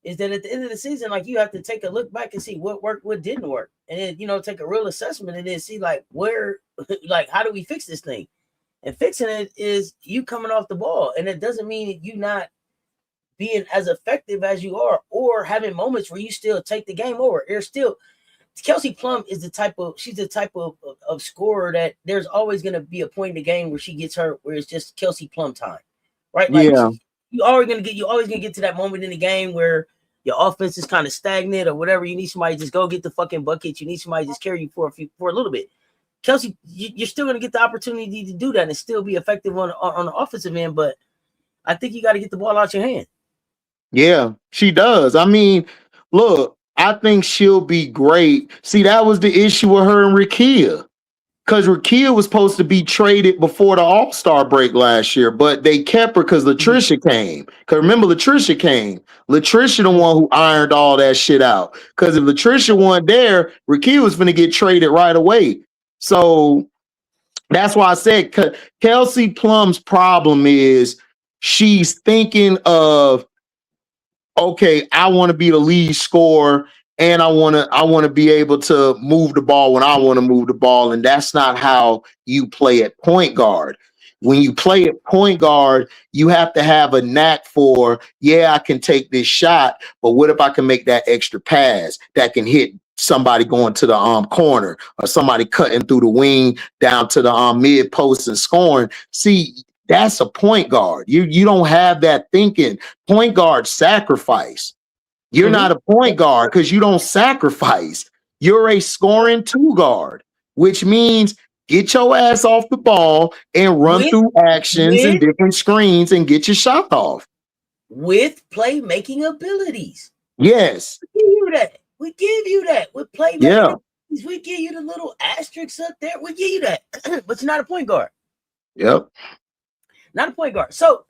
is that at the end of the season, like, you have to take a look back and see what worked, what didn't work, and then take a real assessment and then see like where, like, how do we fix this thing? And fixing it is you coming off the ball. And it doesn't mean you not being as effective as you are, or having moments where you still take the game over. There's still, Kelsey Plum is the type of scorer that there's always going to be a point in the game where she gets hurt, where it's just Kelsey Plum time, right? Like, you're always going to get to that moment in the game where your offense is kind of stagnant or whatever. You need somebody to just go get the fucking bucket. You need somebody to just carry you for a little bit. Kelsey, you're still going to get the opportunity to do that and still be effective on the offensive end, but I think you got to get the ball out your hand. Yeah, she does. I mean, look, I think she'll be great. See, that was the issue with her and Rakia. Because Rakia was supposed to be traded before the All-Star break last year, but they kept her because Latricia came. Because remember, Latricia came. Latricia the one who ironed all that shit out. Because if Latricia wasn't there, Rakia was going to get traded right away. So that's why I said Kelsey Plum's problem is she's thinking of, okay, I want to be the lead scorer and I want to be able to move the ball when I want to move the ball, and that's not how you play at point guard. When you play at point guard, you have to have a knack for, yeah, I can take this shot, but what if I can make that extra pass that can hit somebody going to the corner or somebody cutting through the wing down to the mid post and scoring? See, that's a point guard. You don't have that thinking. Point guard sacrifice. You're not a point guard because you don't sacrifice. You're a scoring two guard, which means get your ass off the ball and run through actions and different screens and get your shot off. With playmaking abilities. Yes. We give you that. We give you that. With playmaking abilities, we give you the little asterisks up there. We give you that. But you're not a point guard. Yep. Not a point guard. So,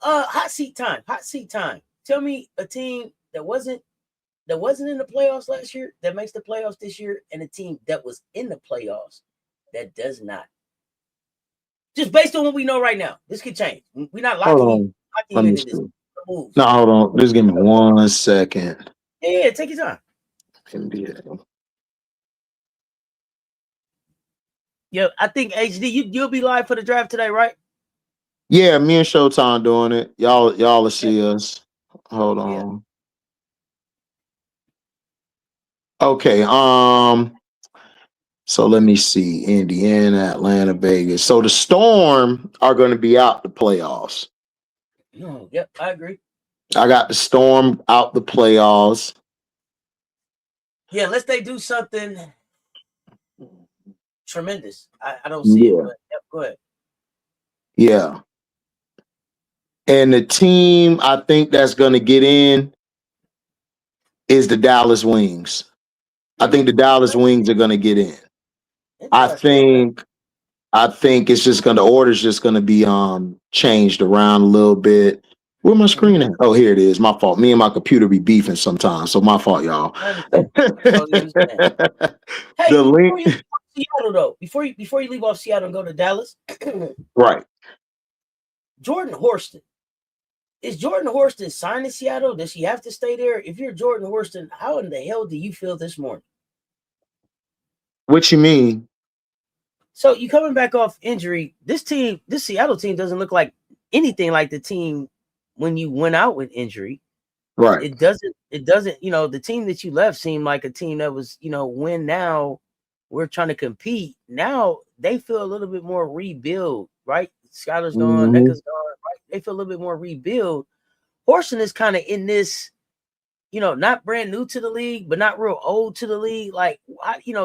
hot seat time. Hot seat time. Tell me a team that wasn't in the playoffs last year that makes the playoffs this year, and a team that was in the playoffs that does not. Just based on what we know right now, this could change. We're not locking into this. No, hold on. Just give me 1 second. Yeah, take your time. NBA. Yeah, I think HD, you'll be live for the draft today, right? Yeah, me and Showtime doing it. Y'all will see us. Hold on. Yeah. Okay, so let me see. Indiana, Atlanta, Vegas. So the Storm are going to be out the playoffs. Yep, I agree. I got the Storm out the playoffs. Yeah, unless they do something tremendous. I don't see it, but go ahead. Yeah. And the team I think that's going to get in is the Dallas Wings. I think the Dallas Wings are going to get in. I think it's just going to, the order's just going to be changed around a little bit. Where my screen at? Oh, here it is. My fault. Me and my computer be beefing sometimes, so my fault, y'all. Hey, the link. Seattle though, before you leave off Seattle and go to Dallas, right? Jordan Horston. Is Jordan Horston signed to Seattle? Does he have to stay there? If you're Jordan Horston, how in the hell do you feel this morning? What you mean? So you coming back off injury? This Seattle team doesn't look like anything like the team when you went out with injury. Right. It doesn't, the team that you left seemed like a team that was, when now we're trying to compete. Now they feel a little bit more rebuild, right? Skylar's gone, Necka's gone, right? They feel a little bit more rebuild. Horston is kind of in this, not brand new to the league, but not real old to the league. Like, do you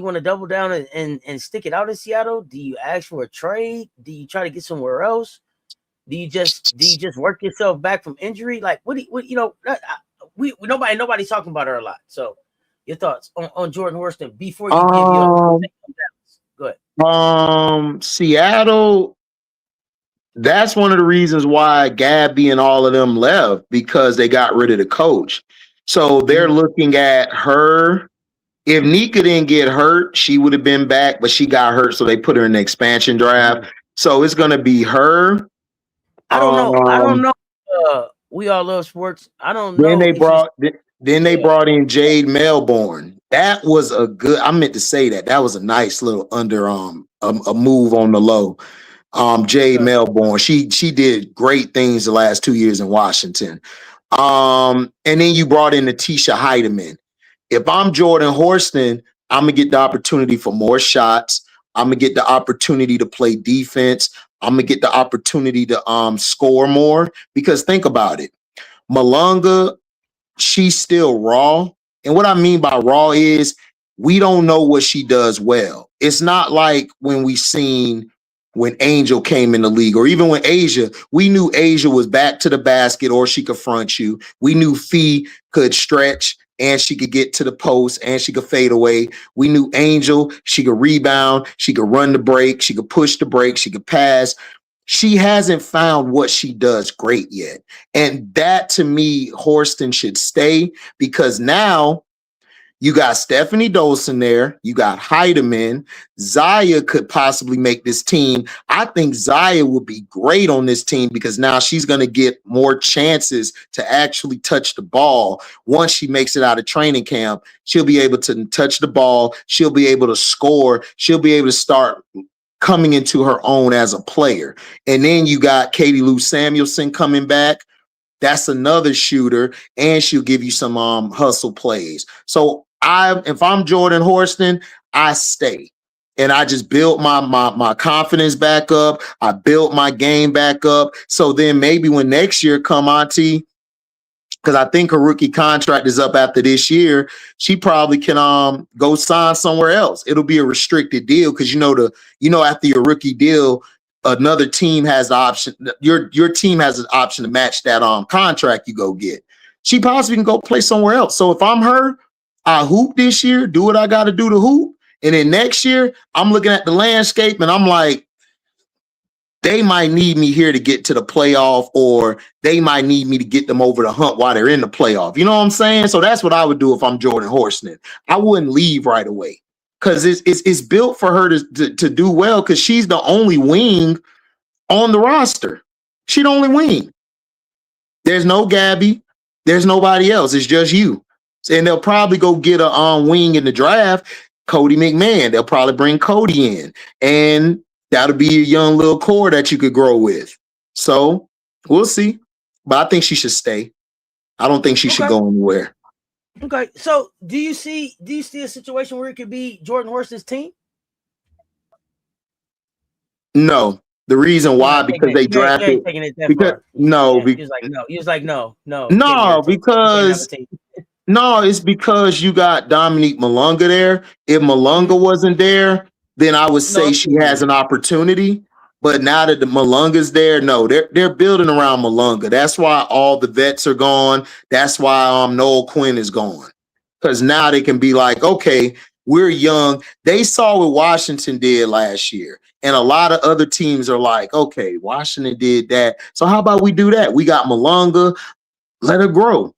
want to double down and stick it out in Seattle? Do you ask for a trade? Do you try to get somewhere else? Do you just work yourself back from injury? Like, nobody's talking about her a lot. So, your thoughts on Jordan Horston before you give your go ahead. Seattle. That's one of the reasons why Gabby and all of them left, because they got rid of the coach. So they're looking at her. If Nika didn't get hurt, she would have been back, but she got hurt, so they put her in the expansion draft. So it's going to be her. I don't know. We all love sports. I don't know. Then they brought in Jade Melbourne. That was a good. I meant to say that. That was a nice little a move on the low. Jade Melbourne. She did great things the last 2 years in Washington. And then you brought in Natisha Heidemann. If I'm Jordan Horston, I'm gonna get the opportunity for more shots. I'm gonna get the opportunity to play defense. I'm gonna get the opportunity to score more, because think about it. Malunga, she's still raw. And what I mean by raw is we don't know what she does well. It's not like when we seen when Angel came in the league, or even when Asia, we knew Asia was back to the basket or she could front you. We knew Fee could stretch and she could get to the post and she could fade away. We knew Angel, she could rebound, she could run the break, she could push the break, she could pass. She hasn't found what she does great yet. And that, to me, Horston should stay, because now you got Stephanie Dolson there. You got Heidemann. Zaya could possibly make this team. I think Zaya would be great on this team, because now she's going to get more chances to actually touch the ball. Once she makes it out of training camp, she'll be able to touch the ball. She'll be able to score. She'll be able to start coming into her own as a player. And then you got Katie Lou Samuelson coming back. That's another shooter, and she'll give you some hustle plays. So if I'm Jordan Horston, I stay. And I just built my confidence back up. I built my game back up. So then maybe when next year come, Auntie, because I think her rookie contract is up after this year, she probably can go sign somewhere else. It'll be a restricted deal, because after your rookie deal, another team has the option. Your team has an option to match that contract you go get. She possibly can go play somewhere else. So if I'm her, I hoop this year, do what I got to do to hoop, and then next year I'm looking at the landscape and I'm like, they might need me here to get to the playoff, or they might need me to get them over the hump while they're in the playoff. You know what I'm saying? So that's what I would do if I'm Jordan Horston. I wouldn't leave right away, because it's built for her to do well, because she's the only wing on the roster. She's the only wing. There's no Gabby. There's nobody else. It's just you. And they'll probably go get a wing in the draft, Cody McMahon. They'll probably bring Cody in, and that'll be a young little core that you could grow with. So we'll see. But I think she should stay. I don't think she should go anywhere. Okay. So do you see a situation where it could be Jordan Horston's team? No. The reason why, because they drafted. Because no, he was like no. No, because no, it's because you got Dominique Malunga there. If Malunga wasn't there, then I would say she has an opportunity. But now that the Malunga's there, no, they're building around Malunga. That's why all the vets are gone. That's why Noel Quinn is gone. Because now they can be like, okay, we're young. They saw what Washington did last year. And a lot of other teams are like, okay, Washington did that. So how about we do that? We got Malunga. Let her grow.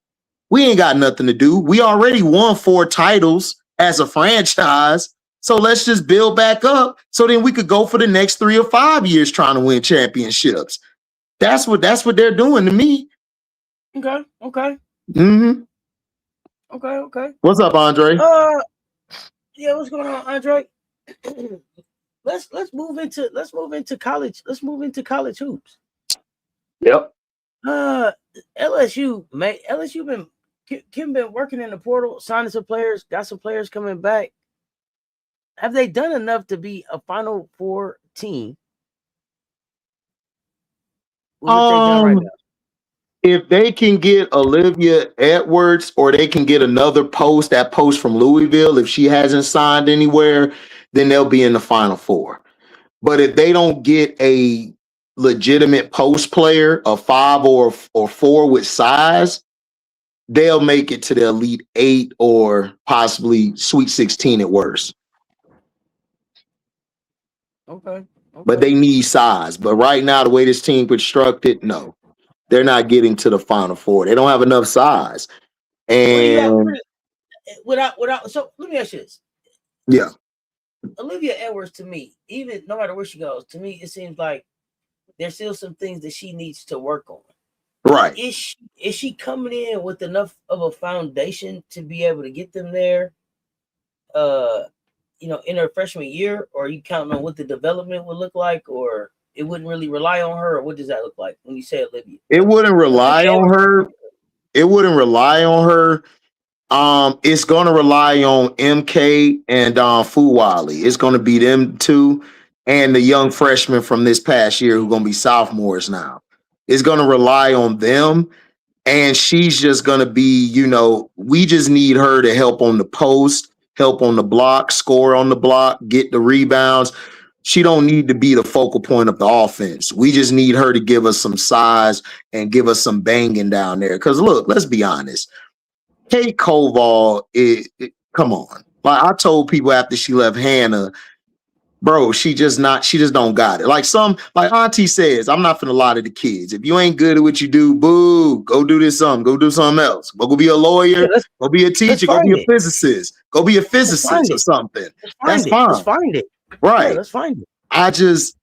We ain't got nothing to do. We already won 4 titles as a franchise. So let's just build back up, so then we could go for the next 3 or 5 years trying to win championships. That's what they're doing to me. Okay. Mm-hmm. Okay. What's up, Andre? Yeah, what's going on, Andre? Let's move into college. Let's move into college hoops. Yep. LSU been working in the portal, signing some players, got some players coming back. Have they done enough to be a Final Four team? Right now? If they can get Olivia Edwards, or they can get another post from Louisville, if she hasn't signed anywhere, then they'll be in the Final Four. But if they don't get a legitimate post player, a 5 or 4 with size, they'll make it to the Elite 8 or possibly Sweet 16 at worst. Okay. But they need size. But right now, the way this team constructed, no, they're not getting to the Final Four. They don't have enough size. And so let me ask you this. Yeah. Olivia Edwards, to me, even no matter where she goes, to me, it seems like there's still some things that she needs to work on. Right. Is she coming in with enough of a foundation to be able to get them there? In her freshman year, or are you counting on what the development would look like, or it wouldn't really rely on her, or what does that look like when you say Olivia? It wouldn't rely on her. It wouldn't rely on her. It's going to rely on MK and Fuwali. It's going to be them two and the young freshmen from this past year who are going to be sophomores now. It's going to rely on them, and she's just going to be, we just need her to help on the post, help on the block, score on the block, get the rebounds. She don't need to be the focal point of the offense. We just need her to give us some size and give us some banging down there. Because look, let's be honest. Kate Koval, come on. Like I told people after she left Hannah, bro, she just don't got it. Like Auntie says, I'm not finna lie to the kids. If you ain't good at what you do, boo, go do go do something else. Go be a lawyer, go be a teacher, go be a physicist, go be a physicist or something. That's fine. Let's find it. Right. Yeah, let's find it. I just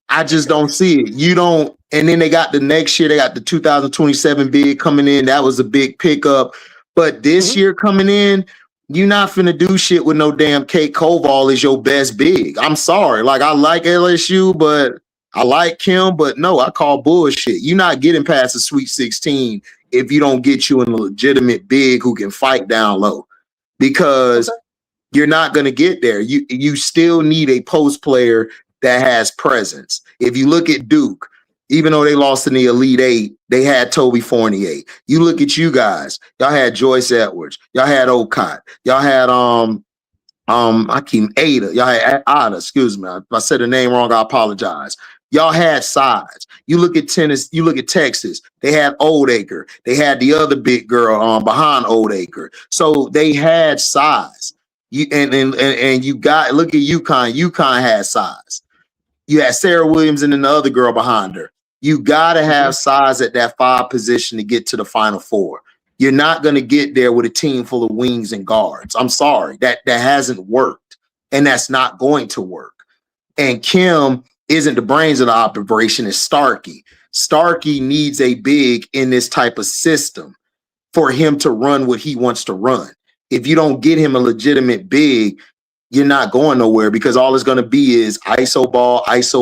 don't see it. You don't, and then they got the next year, they got the 2027 bid coming in. That was a big pickup. But this year coming in, you're not finna do shit with no damn Kate Koval as your best big. I'm sorry. Like, I like LSU, but I like Kim, but no, I call bullshit. You're not getting past the Sweet 16 if you don't get you a legitimate big who can fight down low. Because you're not going to get there. You still need a post player that has presence. If you look at Duke, even though they lost in the Elite Eight, they had Toby Fournier. You look at you guys, y'all had Joyce Edwards, y'all had Okot, y'all had Ada, y'all had Ada, excuse me. If I said the name wrong, I apologize. Y'all had size. You look at tennis, you look at Texas, they had Oldacre, they had the other big girl behind Oldacre. So they had size. You got look at UConn. UConn had size. You had Sarah Williams and then the other girl behind her. You got to have size at that 5 position to get to the Final Four. You're not going to get there with a team full of wings and guards. I'm sorry. That hasn't worked, and that's not going to work. And Kim isn't the brains of the operation. It's Starkey. Starkey needs a big in this type of system for him to run what he wants to run. If you don't get him a legitimate big, you're not going nowhere because all it's going to be is ISO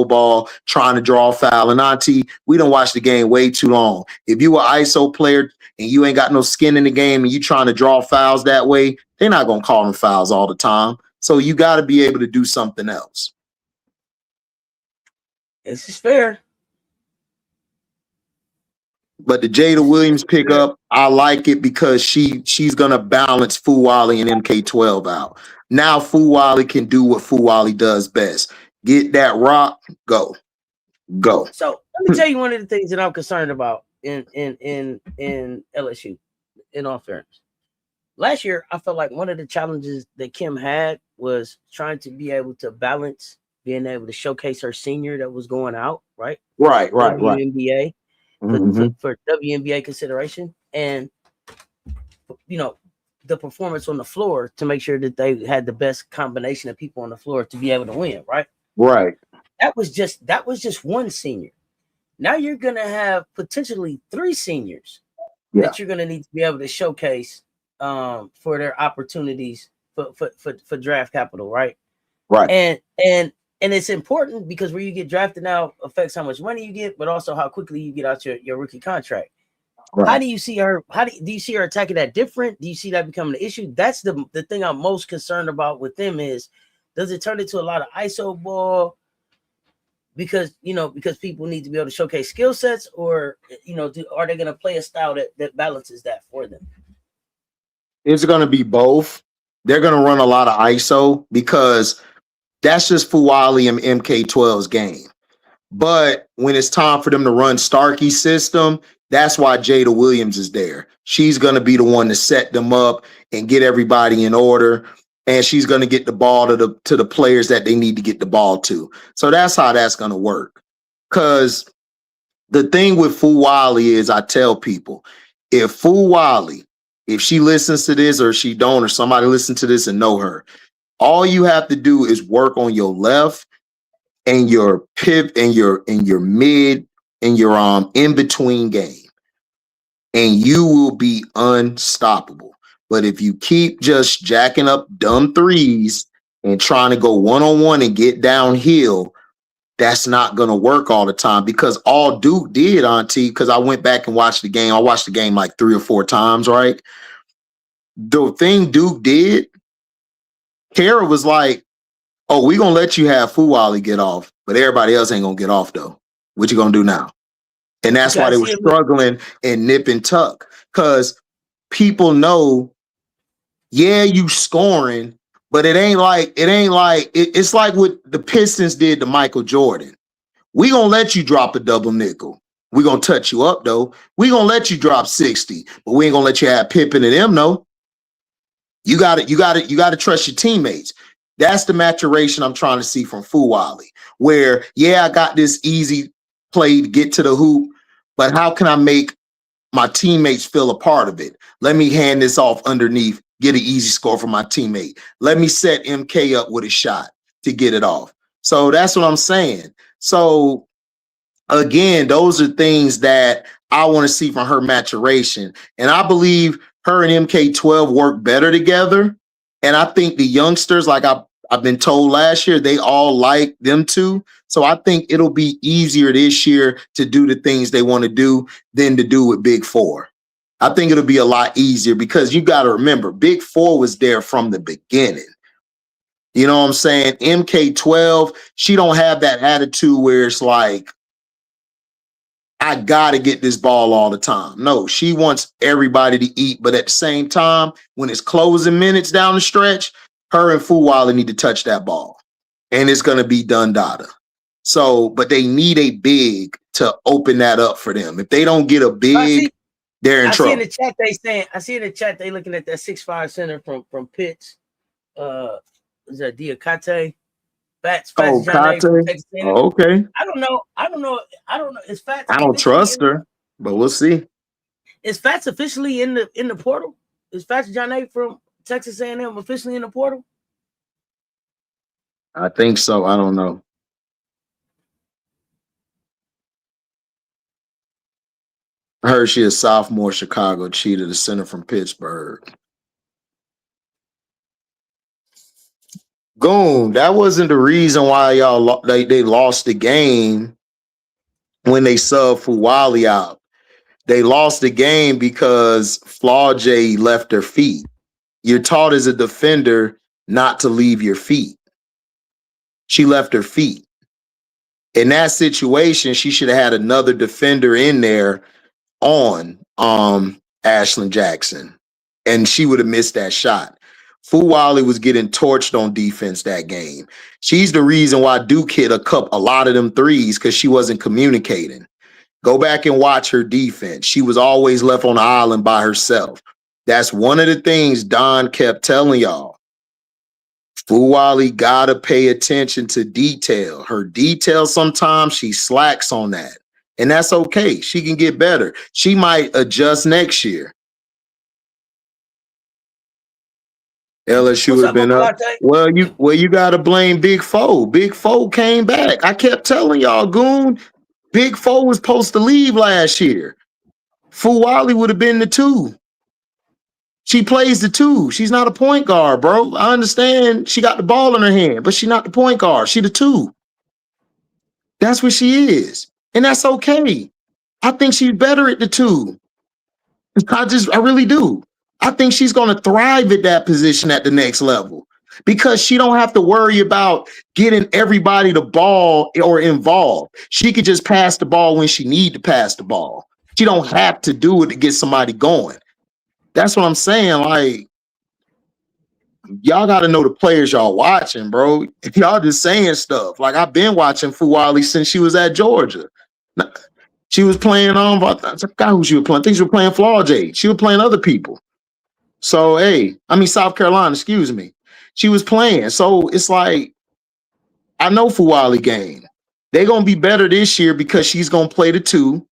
ball, trying to draw a foul. And Auntie, we don't watch the game way too long. If you an ISO player and you ain't got no skin in the game and you trying to draw fouls that way, they're not going to call them fouls all the time. So you got to be able to do something else. This is fair. But the Jada Williams pickup, I like it because she's going to balance Fuwali and MK12 out. Now Fuwali can do what Fuwali does best. Get that rock, go. So let me tell you one of the things that I'm concerned about in LSU, in all fairness. Last year, I felt like one of the challenges that Kim had was trying to be able to balance being able to showcase her senior that was going out, right? Right. WNBA. For WNBA consideration, and the performance on the floor to make sure that they had the best combination of people on the floor to be able to win, right? That was just one senior. Now you're gonna have potentially 3 seniors that you're gonna need to be able to showcase for their opportunities for draft capital, right? And it's important because where you get drafted now affects how much money you get, but also how quickly you get out your rookie contract. Right. How do you see her? Do you see her attacking that different? Do you see that becoming an issue? That's the thing I'm most concerned about with them is, does it turn into a lot of ISO ball because people need to be able to showcase skill sets, or are they going to play a style that balances that for them? It's going to be both. They're going to run a lot of ISO because that's just Fuwali and MK12's game. But when it's time for them to run Starkey's system, that's why Jada Williams is there. She's going to be the one to set them up and get everybody in order. And she's going to get the ball to the players that they need to get the ball to. So that's how that's going to work. Because the thing with Fuwali is, I tell people, if she listens to this or she don't, or somebody listen to this and know her, all you have to do is work on your left and your pivot and your mid and your in between game, and you will be unstoppable. But if you keep just jacking up dumb threes and trying to go one-on-one and get downhill, that's not going to work all the time. Because all Duke did, Auntie, because I went back and watched the game. I watched the game like 3 or 4 times, right? The thing Duke did, Kara was like, oh, we're going to let you have Fuwali get off, but everybody else ain't going to get off, though. What you going to do now? And that's why they were struggling and nip and tuck, because people know, yeah, you scoring, But it's like what the Pistons did to Michael Jordan. We gonna let you drop a double nickel. We gonna touch you up though. We gonna let you drop 60, but we ain't gonna let you have Pippen and them. No, you gotta trust your teammates. That's the maturation I'm trying to see from Fuwali. Where I got this easy play to get to the hoop, but how can I make my teammates feel a part of it? Let me hand this off underneath, get an easy score for my teammate. Let me set MK up with a shot to get it off. So that's what I'm saying. So again, those are things that I want to see from her maturation. And I believe her and MK12 work better together. And I think the youngsters, like I've been told last year, they all like them too. So I think it'll be easier this year to do the things they want to do than to do with Big Four. I think it'll be a lot easier because you got to remember, Big Four was there from the beginning. You know what I'm saying? MK12, she don't have that attitude where it's like, I got to get this ball all the time. No, she wants everybody to eat. But at the same time, when it's closing minutes down the stretch, her and Fuwali need to touch that ball. And it's going to be done data. So, but they need a big to open that up for them. If they don't get a big, they're in trouble. I see in the chat they looking at that 6'5" center from Pitts. Is that Diakate? Fats Kate. Okay. I don't know. Is Fats? I don't trust her, but we'll see. Is Fats officially in the portal? Is Fats Johnny from Texas A&M officially in the portal? I think so. I don't know. I heard she is sophomore Chicago cheetah, the center from Pittsburgh. Goon, that wasn't the reason why y'all they lost the game when they subbed Fuwali out. They lost the game because Flau'jae left her feet. You're taught as a defender not to leave your feet. She left her feet. In that situation, she should have had another defender in there on Ashlyn Jackson, and she would have missed that shot. Fuwali was getting torched on defense that game. She's the reason why Duke hit a lot of them threes because she wasn't communicating. Go back and watch her defense. She was always left on the island by herself. That's one of the things Don kept telling y'all. Fuwali gotta pay attention to detail. Her detail, sometimes she slacks on that. And that's okay. She can get better. She might adjust next year. LSU has been up. Well, you gotta blame Big Foe. Big Foe came back. I kept telling y'all, Goon, Big Foe was supposed to leave last year. Fuwali would have been the 2. She plays the 2. She's not a point guard, bro. I understand she got the ball in her hand, but she's not the point guard. She the 2. That's what she is. And that's okay. I think she's better at the 2. I really do. I think she's going to thrive at that position at the next level because she don't have to worry about getting everybody the ball or involved. She could just pass the ball when she need to pass the ball. She don't have to do it to get somebody going. That's what I'm saying. Like, y'all got to know the players y'all watching, bro. If y'all just saying stuff, like I've been watching Fuwali since she was at Georgia. She was playing I forgot who she was playing. I think she was playing Flau'jae. She was playing other people. So, South Carolina, excuse me. She was playing. So it's like, I know Fuwali game. They're going to be better this year because she's going to play the 2.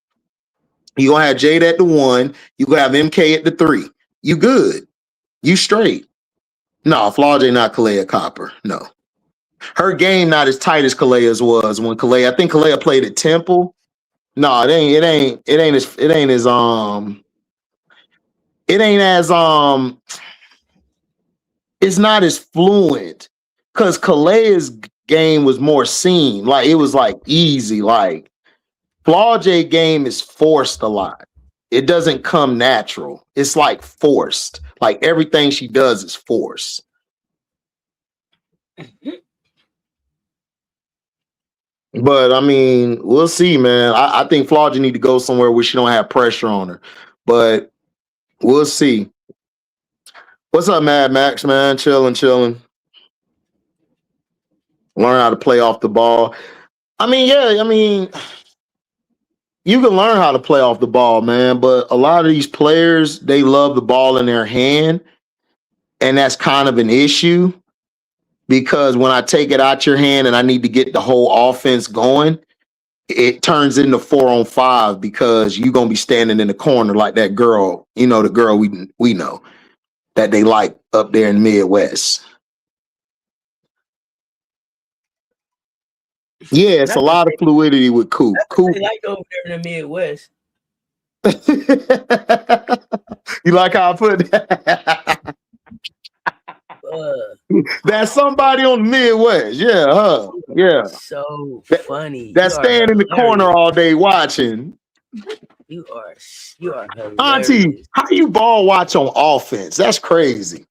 You're going to have Jade at the 1. You're going to have MK at the 3. You good. You straight. No, Flau'jae not Kalea Copper. No. Her game not as tight as Kalea's was when I think Kalea played at Temple. No, it's not as fluent because Kalea's game was more seam. Like it was like easy. Like Flau'jae game is forced a lot. It doesn't come natural. It's like forced. Like everything she does is forced. But I mean, we'll see, man. I think Flau'jae need to go somewhere where she don't have pressure on her. But we'll see. What's up, Mad Max, man? Chilling. Learn how to play off the ball. I mean, yeah, you can learn how to play off the ball, man, but a lot of these players, they love the ball in their hand, and that's kind of an issue because when I take it out your hand and I need to get the whole offense going, it turns into 4-on-5 because you're gonna be standing in the corner like that girl, the girl we know that they like up there in the Midwest. Yeah, it's a lot of fluidity with Coop. They like over there in the Midwest. You like how I put that? That's somebody on the Midwest. Yeah, yeah. So funny. That's staying in the corner all day watching. You are hilarious. Auntie, how do you ball watch on offense? That's crazy.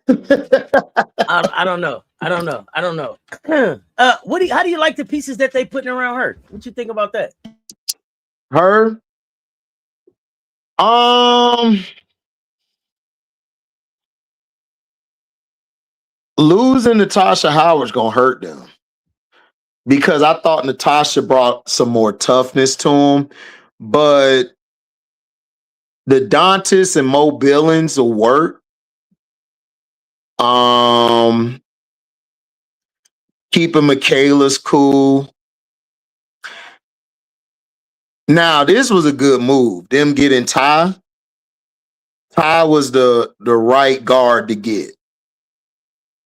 I don't know. How do you like the pieces that they putting around her? What you think about that? Her? Losing Natasha Howard's gonna hurt them because I thought Natasha brought some more toughness to him, but the Dantas and Mo Billings will work. Keeping Michaela's cool. Now, this was a good move. Them getting Ty. Ty was the right guard to get,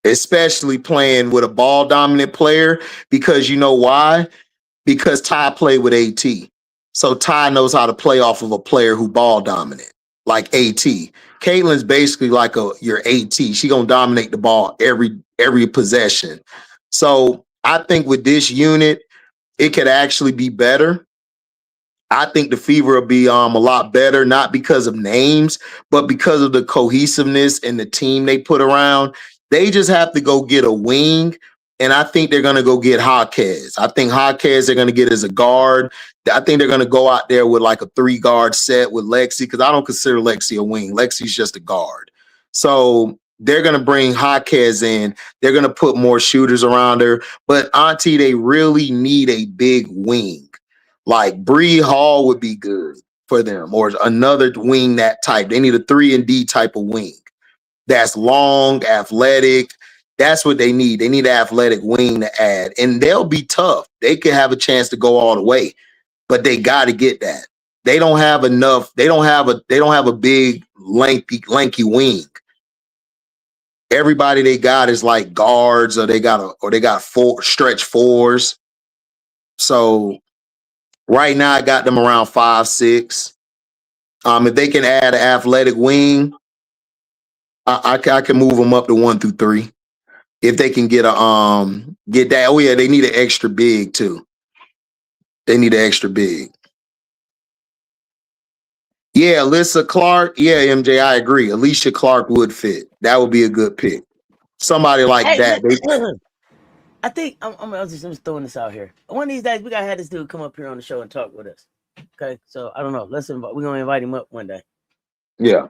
especially playing with a ball dominant player, because you know why? Because Ty played with AT. So Ty knows how to play off of a player who ball dominant, like AT. Caitlin's basically like your AT. She gonna dominate the ball every possession. So I think with this unit, it could actually be better. I think the Fever will be a lot better, not because of names, but because of the cohesiveness and the team they put around. They just have to go get a wing, and I think they're going to go get Jaquez. I think Jaquez they're going to get as a guard. I think they're going to go out there with like a 3-guard set with Lexi, because I don't consider Lexi a wing. Lexi's just a guard. So they're going to bring Jaquez in. They're going to put more shooters around her. But Auntie, they really need a big wing. Like Bree Hall would be good for them, or another wing that type. They need a 3-and-D type of wing that's long, athletic. That's what they need. They need an athletic wing to add, and they'll be tough. They could have a chance to go all the way, but they got to get that. They don't have enough. They don't have a big, lanky wing. Everybody they got is like guards, or they got 4 stretch 4s. So right now, I got them around 5'6". If they can add an athletic wing, I can move them up to 1 through 3. If they can get that. Oh yeah, they need an extra big too. They need an extra big. Yeah, Alyssa Clark. Yeah, MJ, I agree. Alicia Clark would fit. That would be a good pick. Somebody like that. I think I'm just throwing this out here. One of these days, we gotta have this dude come up here on the show and talk with us. Okay, so I don't know. We're gonna invite him up one day. Yeah,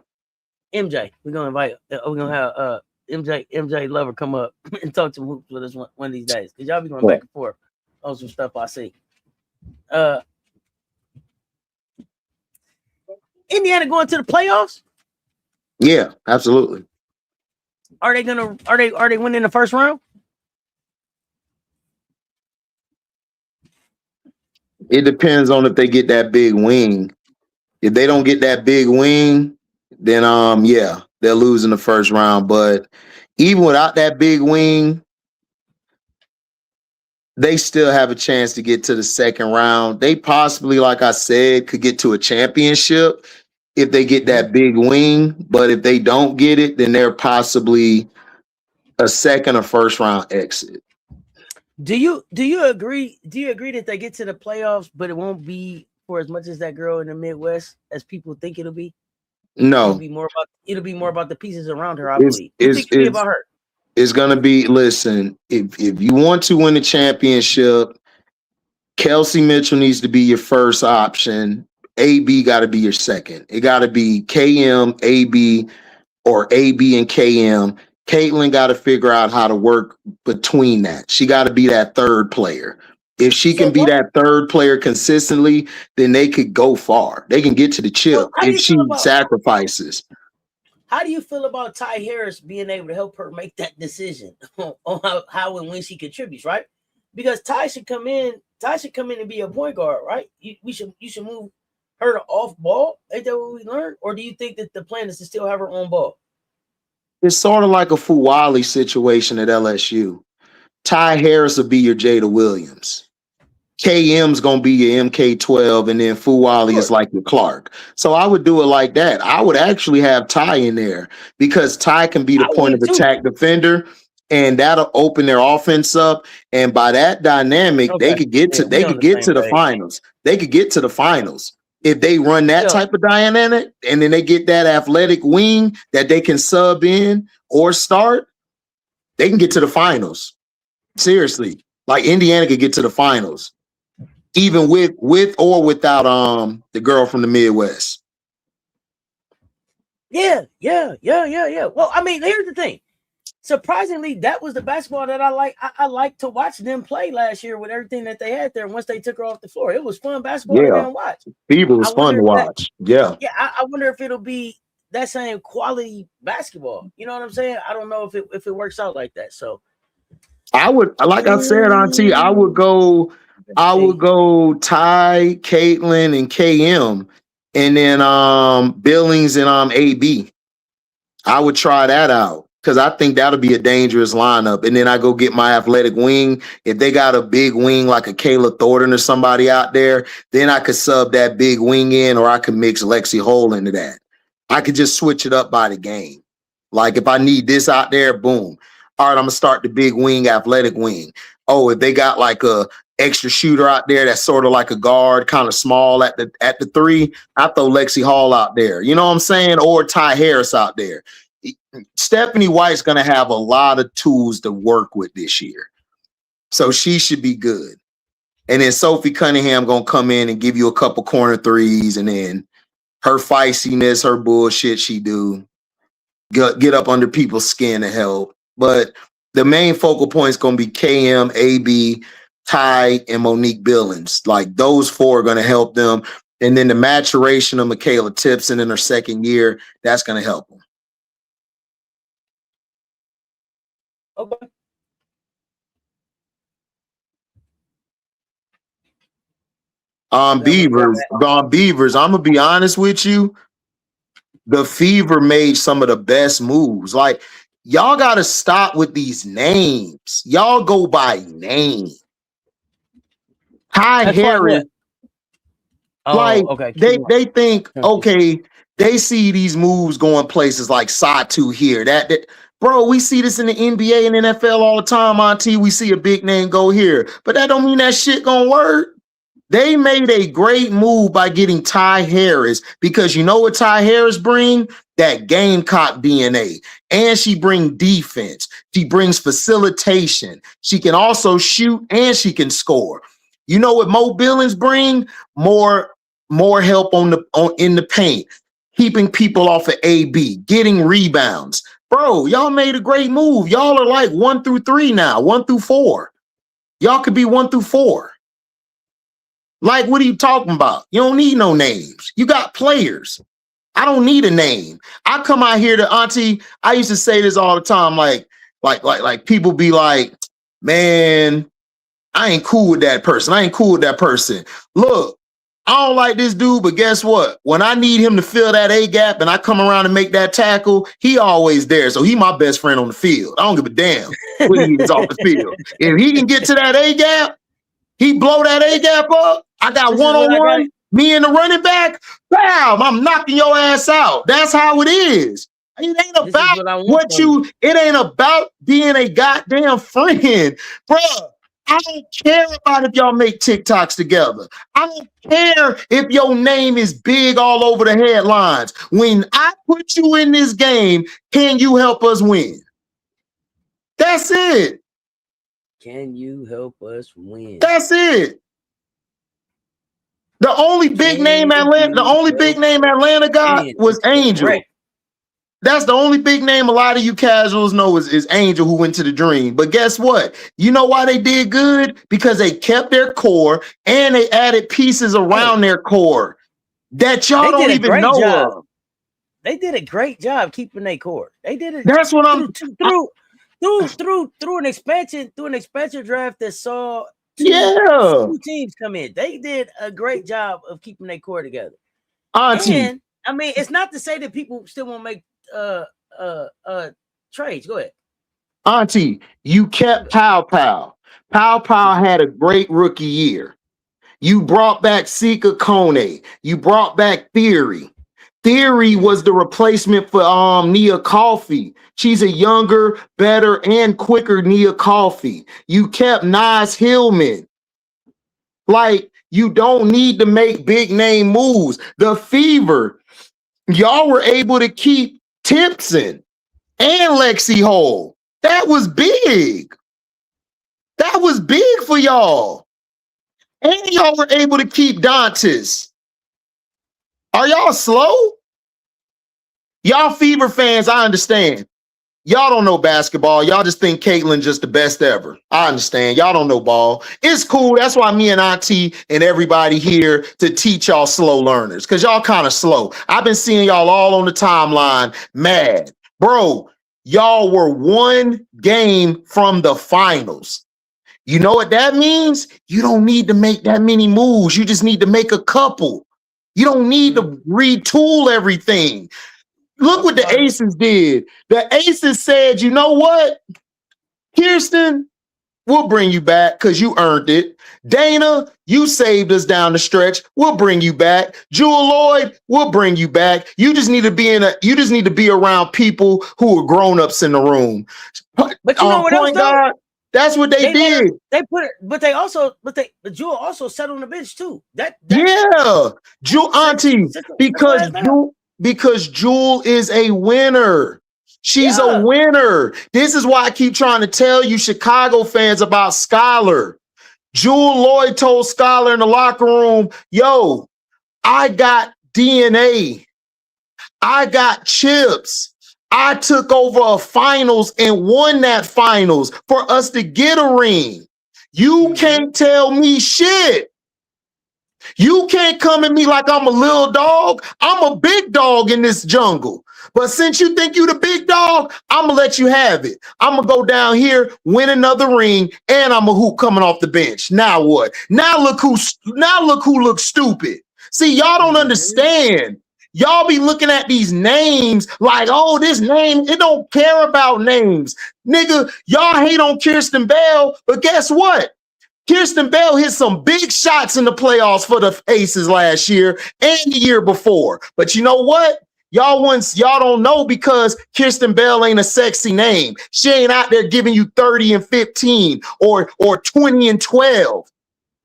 MJ, we're gonna invite. We're gonna have MJ Lover come up and talk some hoops with us one of these days, because y'all be going back and forth on some stuff I see. Indiana going to the playoffs? Yeah, absolutely. Are they winning the first round? It depends on if they get that big wing. If they don't get that big wing, then yeah, they'll lose in the first round. But even without that big wing, they still have a chance to get to the second round. They possibly, like I said, could get to a championship if they get that big wing. But if they don't get it, then they're possibly a second or first round exit. Do you agree? Do you agree that they get to the playoffs, but it won't be for as much as that girl in the Midwest as people think it'll be? No, it'll be more about the pieces around her. I believe. It's about her. It's gonna be. Listen, if you want to win the championship, Kelsey Mitchell needs to be your first option. AB got to be your second. It got to be KM, AB, or AB and KM. Caitlin got to figure out how to work between that. She got to be that third player. If she can be that third player consistently, then they could go far. They can get to the chip if she sacrifices. How do you feel about Ty Harris being able to help her make that decision on how and when she contributes, right? Because Ty should come in and be a point guard, right? You should move her to off ball. Ain't that what we learned? Or do you think that the plan is to still have her on ball? It's sort of like a Fuwali situation at LSU. Ty Harris will be your Jada Williams. KM's gonna be your MK12, and then Fuwali is like your Clark. So I would do it like that. I would actually have Ty in there because Ty can be the point of attack defender, and that'll open their offense up. And by that dynamic, they could get to the finals. They could get to the finals if they run that type of dynamic, and then they get that athletic wing that they can sub in or start. They can get to the finals. Seriously, like Indiana could get to the finals. Even with or without the girl from the Midwest. Yeah. Well, I mean, here's the thing. Surprisingly, that was the basketball that I like. I like to watch them play last year with everything that they had there. Once they took her off the floor, it was fun basketball to watch. Fever was fun to watch. I wonder if it'll be that same quality basketball. You know what I'm saying? I don't know if it works out like that. So I would, like I said, Auntie, I would go Ty, Caitlin, and KM, and then Billings and AB. I would try that out because I think that'll be a dangerous lineup. And then I go get my athletic wing. If they got a big wing like a Kayla Thornton or somebody out there, then I could sub that big wing in, or I could mix Lexi Hole into that. I could just switch it up by the game. Like if I need this out there, boom. All right, I'm gonna start the big wing, athletic wing. Oh, if they got like a extra shooter out there that's sort of like a guard, kind of small at the three, I throw Lexi Hall out there. You know what I'm saying? Or Ty Harris out there. Stephanie White's gonna have a lot of tools to work with this year, so she should be good. And then Sophie Cunningham gonna come in and give you a couple corner threes, and then her feistiness, her bullshit she do, get up under people's skin to help. But the main focal point is going to be KM, AB, Ty, and Monique Billings. Like those four are going to help them. And then the maturation of Michaela Tipson in her second year, that's going to help them. Okay. Beavers, I'm going to be honest with you. The Fever made some of the best moves. Like, y'all got to stop with these names. Y'all go by name. Ty Harris. They think, okay, they see these moves going places like Satu here. That bro, we see this in the NBA and NFL all the time, Auntie. We see a big name go here. But that don't mean that shit gonna work. They made a great move by getting Ty Harris because you know what Ty Harris bring? That Gamecock DNA. And she brings defense. She brings facilitation. She can also shoot and she can score. You know what Mo Billings bring? More help in the paint, keeping people off of AB, getting rebounds. Bro, y'all made a great move. Y'all are like 1 through 3 now, 1 through 4. Y'all could be 1 through 4. Like, what are you talking about? You don't need no names. You got players. I don't need a name. I come out here to Auntie. I used to say this all the time. Like people be like, man, I ain't cool with that person. I ain't cool with that person. Look, I don't like this dude, but guess what? When I need him to fill that A gap and I come around and make that tackle, he always there. So he my best friend on the field. I don't give a damn when he is off the field. If he can get to that A gap, he blow that A gap up. I got one-on-one, me and the running back. Bam, I'm knocking your ass out. That's how it is. It ain't about it ain't about being a goddamn friend. Bruh, I don't care about if y'all make TikToks together. I don't care if your name is big all over the headlines. When I put you in this game, can you help us win? That's it. Can you help us win? That's it. The only big name Atlanta got was Angel. That's the only big name a lot of you casuals know is Angel, who went to the Dream. But guess what? You know why they did good? Because they kept their core and they added pieces around their core that y'all don't even know of. They did a great job keeping their core. They did it. That's what I'm through an expansion draft that saw two teams come in. They did a great job of keeping their core together. Auntie. And I mean, it's not to say that people still won't make trades. Go ahead. Auntie, you kept Pow Pow. Pow Pow had a great rookie year. You brought back Sika Kone. You brought back Theory. Theory was the replacement for Nia Coffey. She's a younger, better, and quicker Nia Coffey. You kept Nas Hillman. Like, you don't need to make big name moves. The Fever, y'all were able to keep Timpson and Lexi Hole. That was big. That was big for y'all. And y'all were able to keep Dantes. Are y'all slow? Y'all Fever fans, I understand. Y'all don't know basketball. Y'all just think Caitlyn just the best ever. I understand. Y'all don't know ball. It's cool. That's why me and Auntie and everybody here to teach y'all slow learners, because y'all kind of slow. I've been seeing y'all all on the timeline mad. Bro, y'all were one game from the finals. You know what that means? You don't need to make that many moves. You just need to make a couple. You don't need to retool everything. Look what the Aces did. The Aces said, you know what? Kirsten, we'll bring you back because you earned it. Dana, you saved us down the stretch. We'll bring you back. Jewel Lloyd, we'll bring you back. You just need to be around people who are grown-ups in the room. But you know what else, though? That's what they did. But Jewel also sat on the bench too. Jewel Auntie, because Jewel is a winner. She's a winner. This is why I keep trying to tell you Chicago fans about Skylar. Jewel Lloyd told Skylar in the locker room, yo, I got DNA. I got chips. I took over a finals and won that finals for us to get a ring. You can't tell me shit. You can't come at me like I'm a little dog. I'm a big dog in this jungle. But since you think you the big dog, I'm going to let you have it. I'm going to go down here, win another ring, and I'm a hoop coming off the bench. Now what? Now look who looks stupid. See, y'all don't understand. Y'all be looking at these names like, oh, this name, it don't care about names. Nigga, y'all hate on Kirsten Bell, but guess what? Kirsten Bell hit some big shots in the playoffs for the Aces last year and the year before. But you know what? Y'all don't know because Kirsten Bell ain't a sexy name. She ain't out there giving you 30 and 15 or 20 and 12.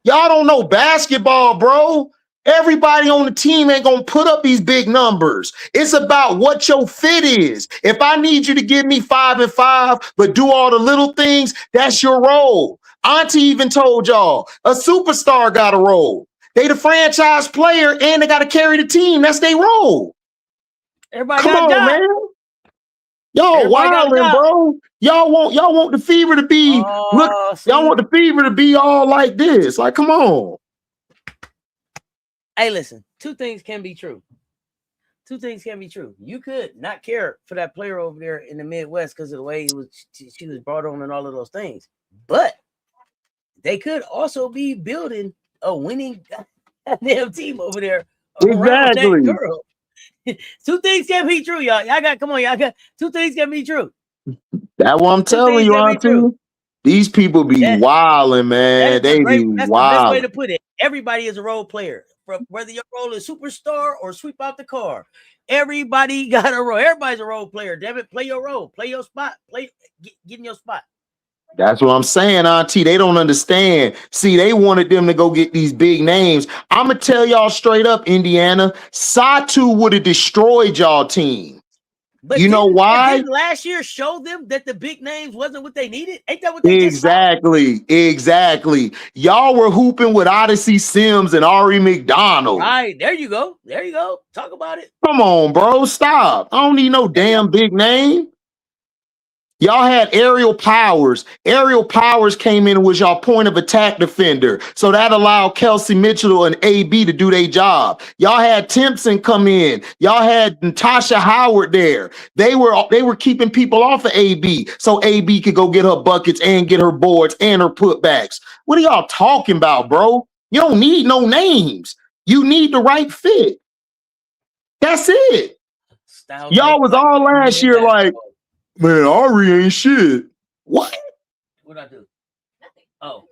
Y'all don't know basketball, bro. Everybody on the team ain't gonna put up these big numbers. It's about what your fit is. If I need you to give me 5 and 5, but do all the little things, that's your role. Auntie even told y'all a superstar got a role. They the franchise player and they got to carry the team. That's their role. Everybody come on, man. Y'all wildin', bro. Y'all want the Fever to be y'all want the Fever to be all like this. Like, come on. Hey, listen, two things can be true. You could not care for that player over there in the Midwest because of the way she was brought on and all of those things. But they could also be building a winning goddamn team over there. Exactly. That girl. Two things can be true, y'all. Two things can be true. That's what I'm telling you, Auntie. These people be wilding, man. They be wild. That's the best way to put it. Everybody is a role player. Whether your role is superstar or sweep out the car, everybody got a role. Everybody's a role player. Damn it, play your role, play your spot, get in your spot. That's what I'm saying, Auntie. They don't understand. See, they wanted them to go get these big names. I'm gonna tell y'all straight up, Indiana, Satu would have destroyed y'all team. But you know why? Didn't last year show them that the big names wasn't what they needed? Ain't that what they Exactly. Y'all were hooping with Odyssey Sims and Ari McDonald. Right. There you go. Talk about it. Come on, bro. Stop. I don't need no damn big name. Y'all had Aerial Powers. Aerial Powers came in and was y'all point of attack defender. So that allowed Kelsey Mitchell and AB to do their job. Y'all had Timpson come in. Y'all had Natasha Howard there. They were keeping people off of AB so AB could go get her buckets and get her boards and her putbacks. What are y'all talking about, bro? You don't need no names. You need the right fit. That's it. Y'all was all last year like, man, Ari ain't shit. What? What'd I do? Oh.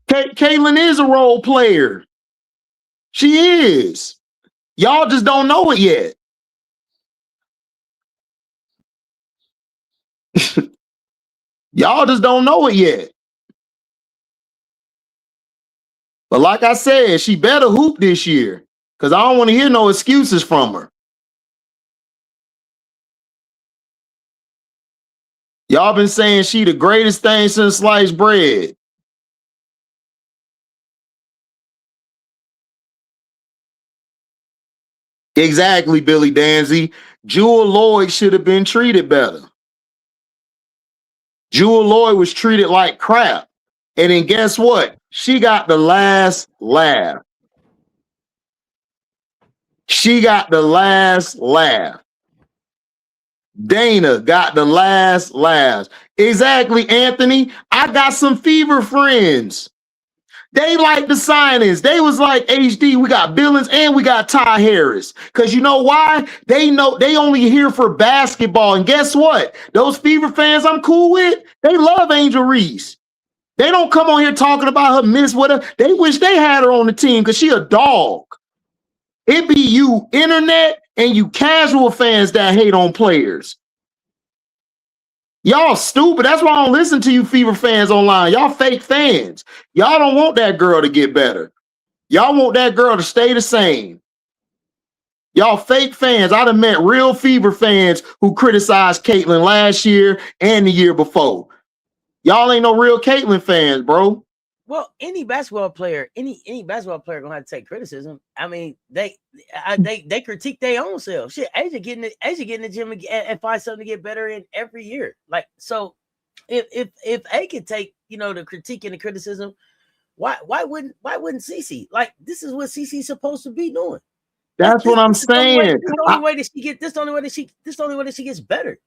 Caitlin is a role player. She is. Y'all just don't know it yet. Y'all just don't know it yet. But like I said, she better hoop this year because I don't want to hear no excuses from her. Y'all been saying she the greatest thing since sliced bread. Exactly, Billy Danzy. Jewel Lloyd should have been treated better. Jewel Lloyd was treated like crap. And then guess what? She got the last laugh. She got the last laugh. Dana got the last laugh. Exactly, Anthony. I got some Fever friends. They like the signings. They was like, HD, we got Billings and we got Ty Harris. Because you know why? They know they only here for basketball. And guess what? Those Fever fans I'm cool with, they love Angel Reese. They don't come on here talking about her miss with her. They wish they had her on the team because she a dog. It be you internet and you casual fans that hate on players. Y'all stupid. That's why I don't listen to you Fever fans online. Y'all fake fans. Y'all don't want that girl to get better. Y'all want that girl to stay the same. Y'all fake fans. I done met real Fever fans who criticized Caitlin last year and the year before. Y'all ain't no real Caitlin fans, bro. Well, any basketball player gonna have to take criticism. I mean, they critique their own self. Shit, Asia getting in the gym and find something to get better in every year. Like, so if A could take, the critique and the criticism, why wouldn't Cece? Like, this is what Cece's supposed to be doing. That's what I'm saying. This the only way that she gets better.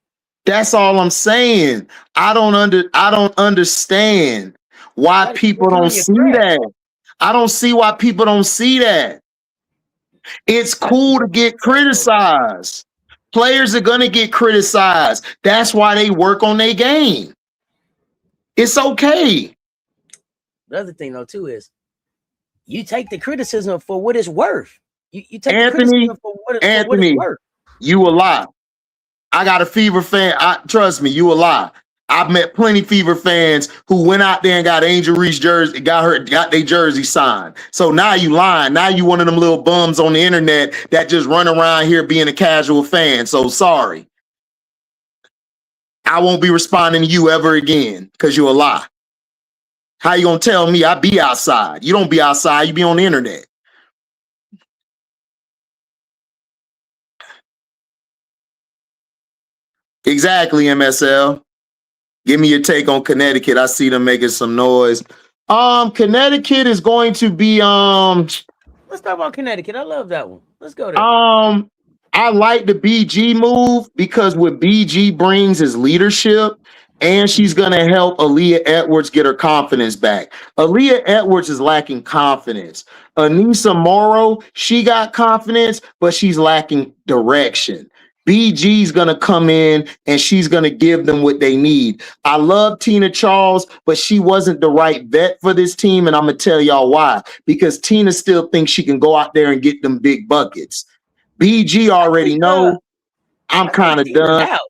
That's all I'm saying. I don't understand why people don't see that. I don't see why people don't see that. It's cool to get criticized. Players are gonna get criticized. That's why they work on their game. It's okay. The other thing though too is you take the criticism for what it's worth. You take the criticism for what it's worth. You a lie. I got a Fever fan. Trust me, you a lie. I've met plenty Fever fans who went out there and got Angel Reese jersey, got their jersey signed. So now you lying. Now you one of them little bums on the internet that just run around here being a casual fan. So sorry. I won't be responding to you ever again because you're a lie. How you gonna tell me I be outside? You don't be outside, you be on the internet. Exactly, MSL. Give me your take on Connecticut. I see them making some noise. Connecticut is going to be Let's talk about Connecticut. I love that one. Let's go there. I like the BG move because what BG brings is leadership, and she's gonna help Aaliyah Edwards get her confidence back. Aaliyah Edwards is lacking confidence. Anissa Morrow, she got confidence, but she's lacking direction. BG's gonna come in and she's gonna give them what they need. I love Tina Charles, but she wasn't the right vet for this team, and I'm gonna tell y'all why. Because Tina still thinks she can go out there and get them big buckets. BG already know. I'm kind of done. Out.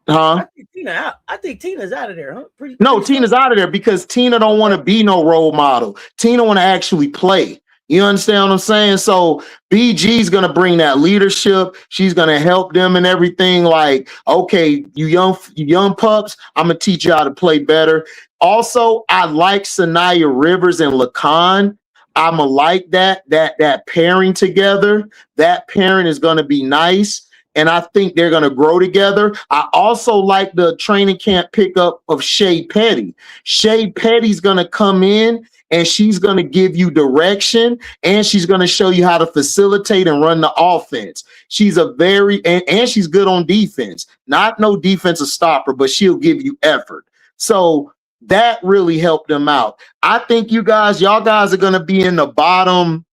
Huh? I think Tina out. I think Tina's out of there, huh? Tina's out of there because Tina don't want to be no role model. Tina want to actually play. You understand what I'm saying? So BG's gonna bring that leadership. She's gonna help them and everything. Like, okay, you young pups, I'm gonna teach you how to play better. Also, I like Sanaya Rivers and Lacan. I'ma like that pairing together. That pairing is gonna be nice. And I think they're gonna grow together. I also like the training camp pickup of Shay Petty. Shay Petty's gonna come in and she's going to give you direction and she's going to show you how to facilitate and run the offense. She's a very, and she's good on defense, not no defensive stopper, but she'll give you effort. So that really helped them out. I think y'all guys are going to be in the bottom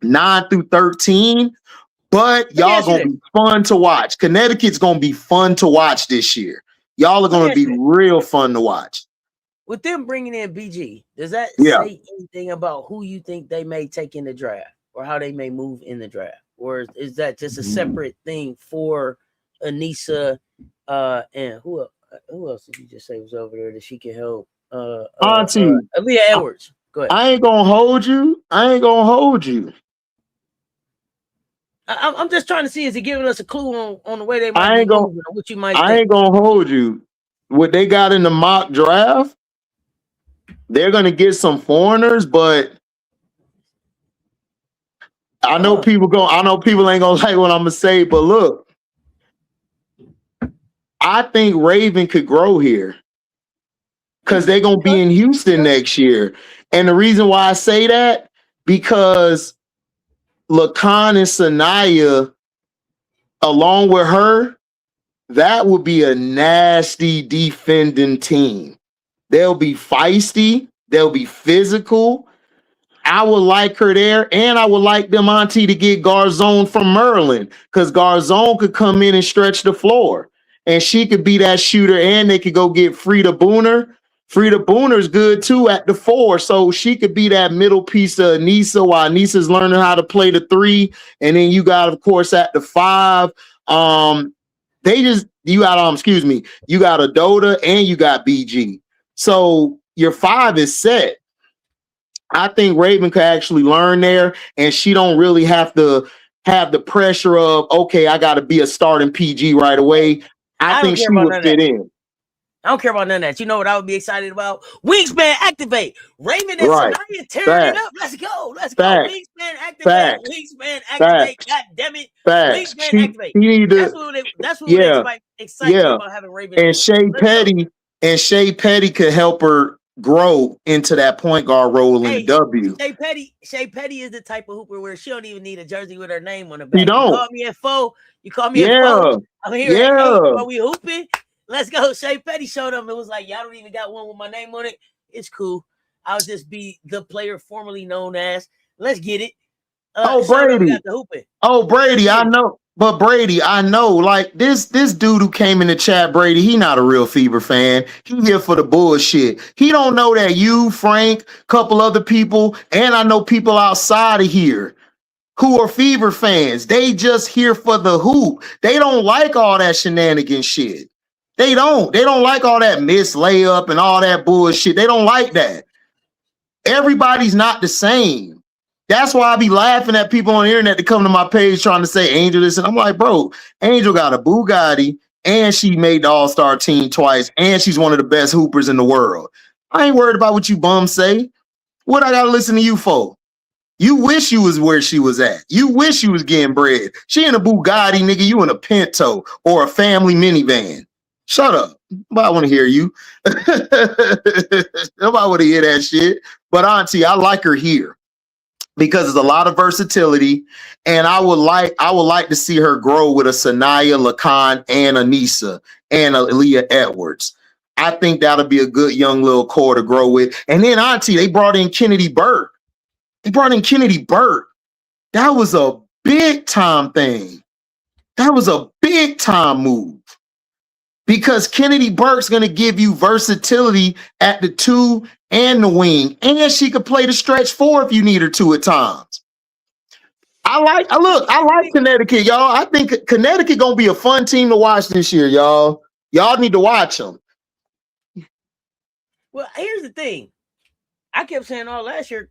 9 through 13, but y'all going to be fun to watch. Connecticut's going to be fun to watch this year. Y'all are going to be real fun to watch. With them bringing in BG, does that say anything about who you think they may take in the draft or how they may move in the draft? Or is that just a separate thing for Anissa and who else did you just say was over there that she can help? Auntie. Aaliyah Edwards. Go ahead. I ain't gonna hold you. I'm just trying to see, is it giving us a clue on the way they might be moving, or what you might think? I ain't gonna hold you. What they got in the mock draft, they're gonna get some foreigners, but I know people ain't gonna like what I'm gonna say, but look, I think Raven could grow here because they're gonna be in Houston next year. And the reason why I say that, because Lacan and Sanaya, along with her, that would be a nasty defending team. They'll be feisty. They'll be physical. I would like her there, and I would like them Auntie to get Garzone from Maryland, because Garzone could come in and stretch the floor, and she could be that shooter, and they could go get Frida Booner. Frida Booner's good too at the 4, so she could be that middle piece of Anissa while Anissa's learning how to play the 3, and then you got, of course, at the 5. You got Adota and you got BG. So your 5 is set. I think Raven could actually learn there, and she don't really have to have the pressure of, okay, I got to be a starting PG right away. I think she would fit in. I don't care about none of that. You know what I would be excited about? Wingspan activate. Raven and Sanaya tearing it up. Let's go. Wingspan activate. Wingspan activate. God damn it. Wingspan activate. That's what we're excited about having Raven. And Shay Petty could help her grow into that point guard role in the W. Shay Petty is the type of hooper where she don't even need a jersey with her name on the back. You don't. You call me at 4. You call me at 4. I'm here at 8. Are we hooping? Let's go. Shay Petty showed up. It was like, y'all don't even got one with my name on it. It's cool. I'll just be the player formerly known as. Let's get it. Brady. I know. But Brady, I know, like this dude who came in the chat, Brady, he not a real Fever fan. He here for the bullshit. He don't know that you, Frank, couple other people, and I know people outside of here who are Fever fans. They just here for the hoop. They don't like all that shenanigan shit. They don't like all that missed layup and all that bullshit. They don't like that. Everybody's not the same. That's why I be laughing at people on the internet that come to my page trying to say Angel this. And I'm like, bro, Angel got a Bugatti and she made the All-Star team twice and she's one of the best hoopers in the world. I ain't worried about what you bums say. What I got to listen to you for? You wish you was where she was at. You wish you was getting bread. She in a Bugatti, nigga. You in a Pinto or a family minivan. Shut up. Nobody want to hear you. Nobody want to hear that shit. But Auntie, I like her here because there's a lot of versatility, and I would like to see her grow with a Sanaya, Lacan, and Anissa, and Aaliyah Edwards. I think that'll be a good young little core to grow with. And then Auntie, they brought in Kennedy Burke. That was a big time thing. That was a big time move. Because Kennedy Burke's going to give you versatility at the 2 and the wing. And she could play the stretch 4 if you need her to at times. I like Connecticut, y'all. I think Connecticut going to be a fun team to watch this year, y'all. Y'all need to watch them. Well, here's the thing. I kept saying all last year,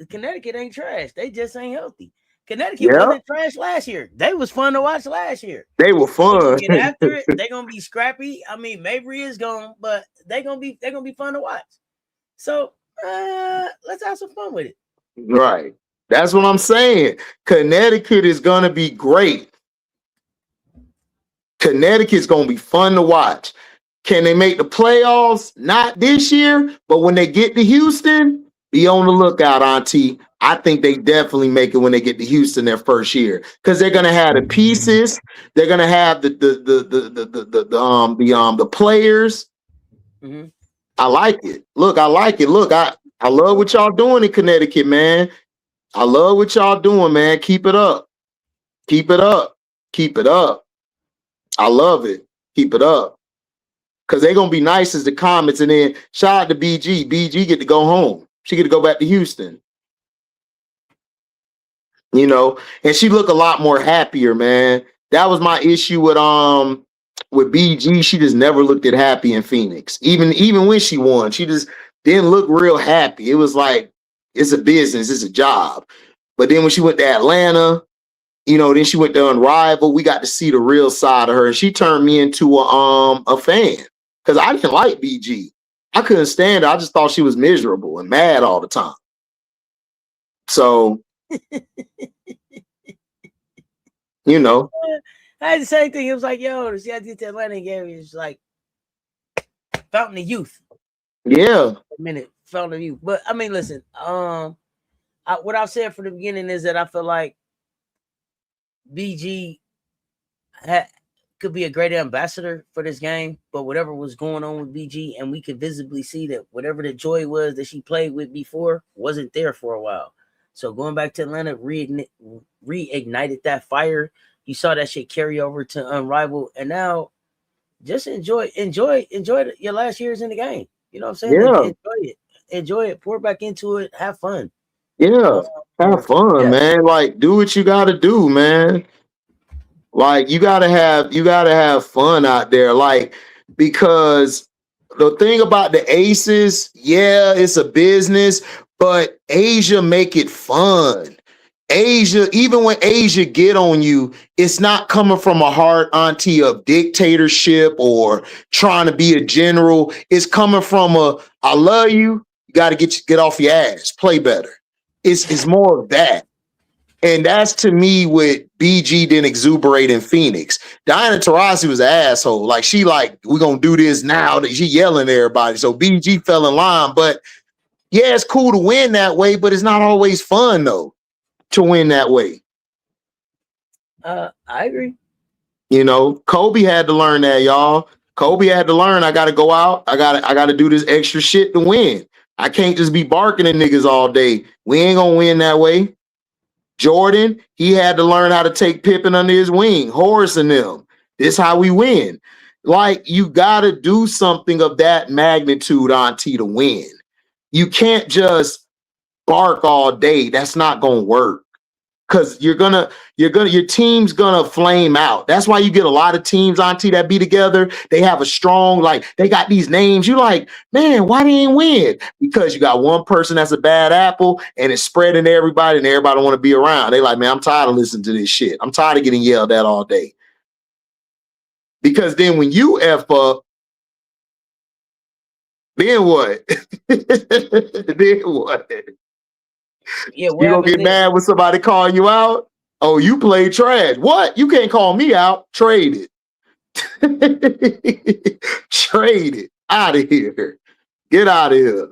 Connecticut ain't trash. They just ain't healthy. Connecticut wasn't trash last year. They was fun to watch last year. They were fun. Get after it. They're gonna be scrappy. I mean, Mabry is gone, but they're gonna be fun to watch. So let's have some fun with it. Right. That's what I'm saying. Connecticut is gonna be great. Connecticut's gonna be fun to watch. Can they make the playoffs? Not this year, but when they get to Houston, be on the lookout, Auntie. I think they definitely make it when they get to Houston their first year, because they're gonna have the pieces. They're gonna have the players. Mm-hmm. I like it. Look, I like it. Look, I love what y'all doing in Connecticut, man. I love what y'all doing, man. Keep it up. Keep it up. Keep it up. I love it. Keep it up. Because they're going to be nice as the Comets. And then shout out to BG. BG get to go home. She get to go back to Houston. You know, and she look a lot more happier, man. That was my issue with BG. She just never looked at happy in Phoenix. Even when she won, she just didn't look real happy. It was like, it's a business, it's a job. But then when she went to Atlanta, you know, then she went to Unrivaled. We got to see the real side of her. And she turned me into a fan. Because I didn't like BG. I couldn't stand her. I just thought she was miserable and mad all the time. So, you know. I had the same thing. It was like, yo, see, I did the Atlanta game. It was like Fountain of Youth. Yeah. A minute, Fountain of Youth. But I mean, listen, what I've said from the beginning is that I feel like BG could be a great ambassador for this game, but whatever was going on with BG, and we could visibly see that whatever the joy was that she played with before wasn't there for a while. So going back to Atlanta reignited that fire. You saw that shit carry over to Unrivaled, and now just enjoy your last years in the game. You know what I'm saying? Yeah. Enjoy it. Pour back into it. Have fun. Yeah. Have fun, man. Like, do what you got to do, man. Like, you gotta have fun out there. Like, because the thing about the Aces, yeah, it's a business, but Asia make it fun. Asia, even when Asia get on you, it's not coming from a heart, Auntie, of dictatorship or trying to be a general. It's coming from I love you. You got to get off your ass, play better. It's more of that. And that's, to me, what BG didn't exuberate in Phoenix. Diana Taurasi was an asshole. Like, she like, we're going to do this now. She yelling at everybody. So BG fell in line. But, yeah, it's cool to win that way, but it's not always fun, though, to win that way. I agree. You know, Kobe had to learn that, y'all. Kobe had to learn, I got to go out. I got to do this extra shit to win. I can't just be barking at niggas all day. We ain't going to win that way. Jordan, he had to learn how to take Pippen under his wing. Horace and them. This is how we win. Like, you got to do something of that magnitude, Auntie, to win. You can't just bark all day. That's not going to work. Because your team's gonna flame out. That's why you get a lot of teams, Auntie, that be together. They have a strong, like, they got these names. You like, man, why they ain't win? Because you got one person that's a bad apple and it's spreading to everybody, and everybody want to be around. They like, man, I'm tired of listening to this shit. I'm tired of getting yelled at all day. Because then when you F up, then what? Then what? Yeah, you gonna get mad when somebody call you out? Oh, you play trash. What? You can't call me out. Trade it. Trade it. Out of here. Get out of here.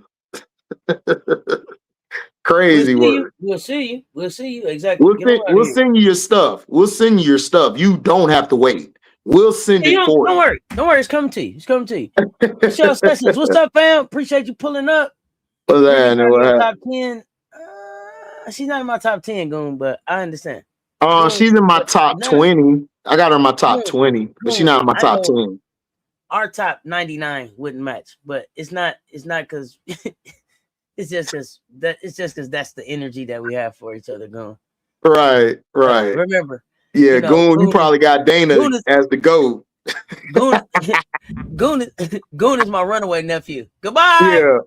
Crazy word. We'll see you. We'll see you. Exactly. We'll send you your stuff. We'll send you your stuff. You don't have to wait. We'll send it for you. Don't worry. Don't worry. It's coming to you. It's coming to you. Michelle Sessions, what's up, fam? Appreciate you pulling up. What's that? Top 10. She's not in my top 10, Goon, but I understand. She's in my top 20. I got her in my top 20, but she's not in my top 10. Our top 99 wouldn't match, but it's not because it's just because that's the energy that we have for each other, Goon. Right. Remember. Yeah, Goon, you probably got Dana as the GOAT. Goon is my runaway nephew. Goodbye. Yeah.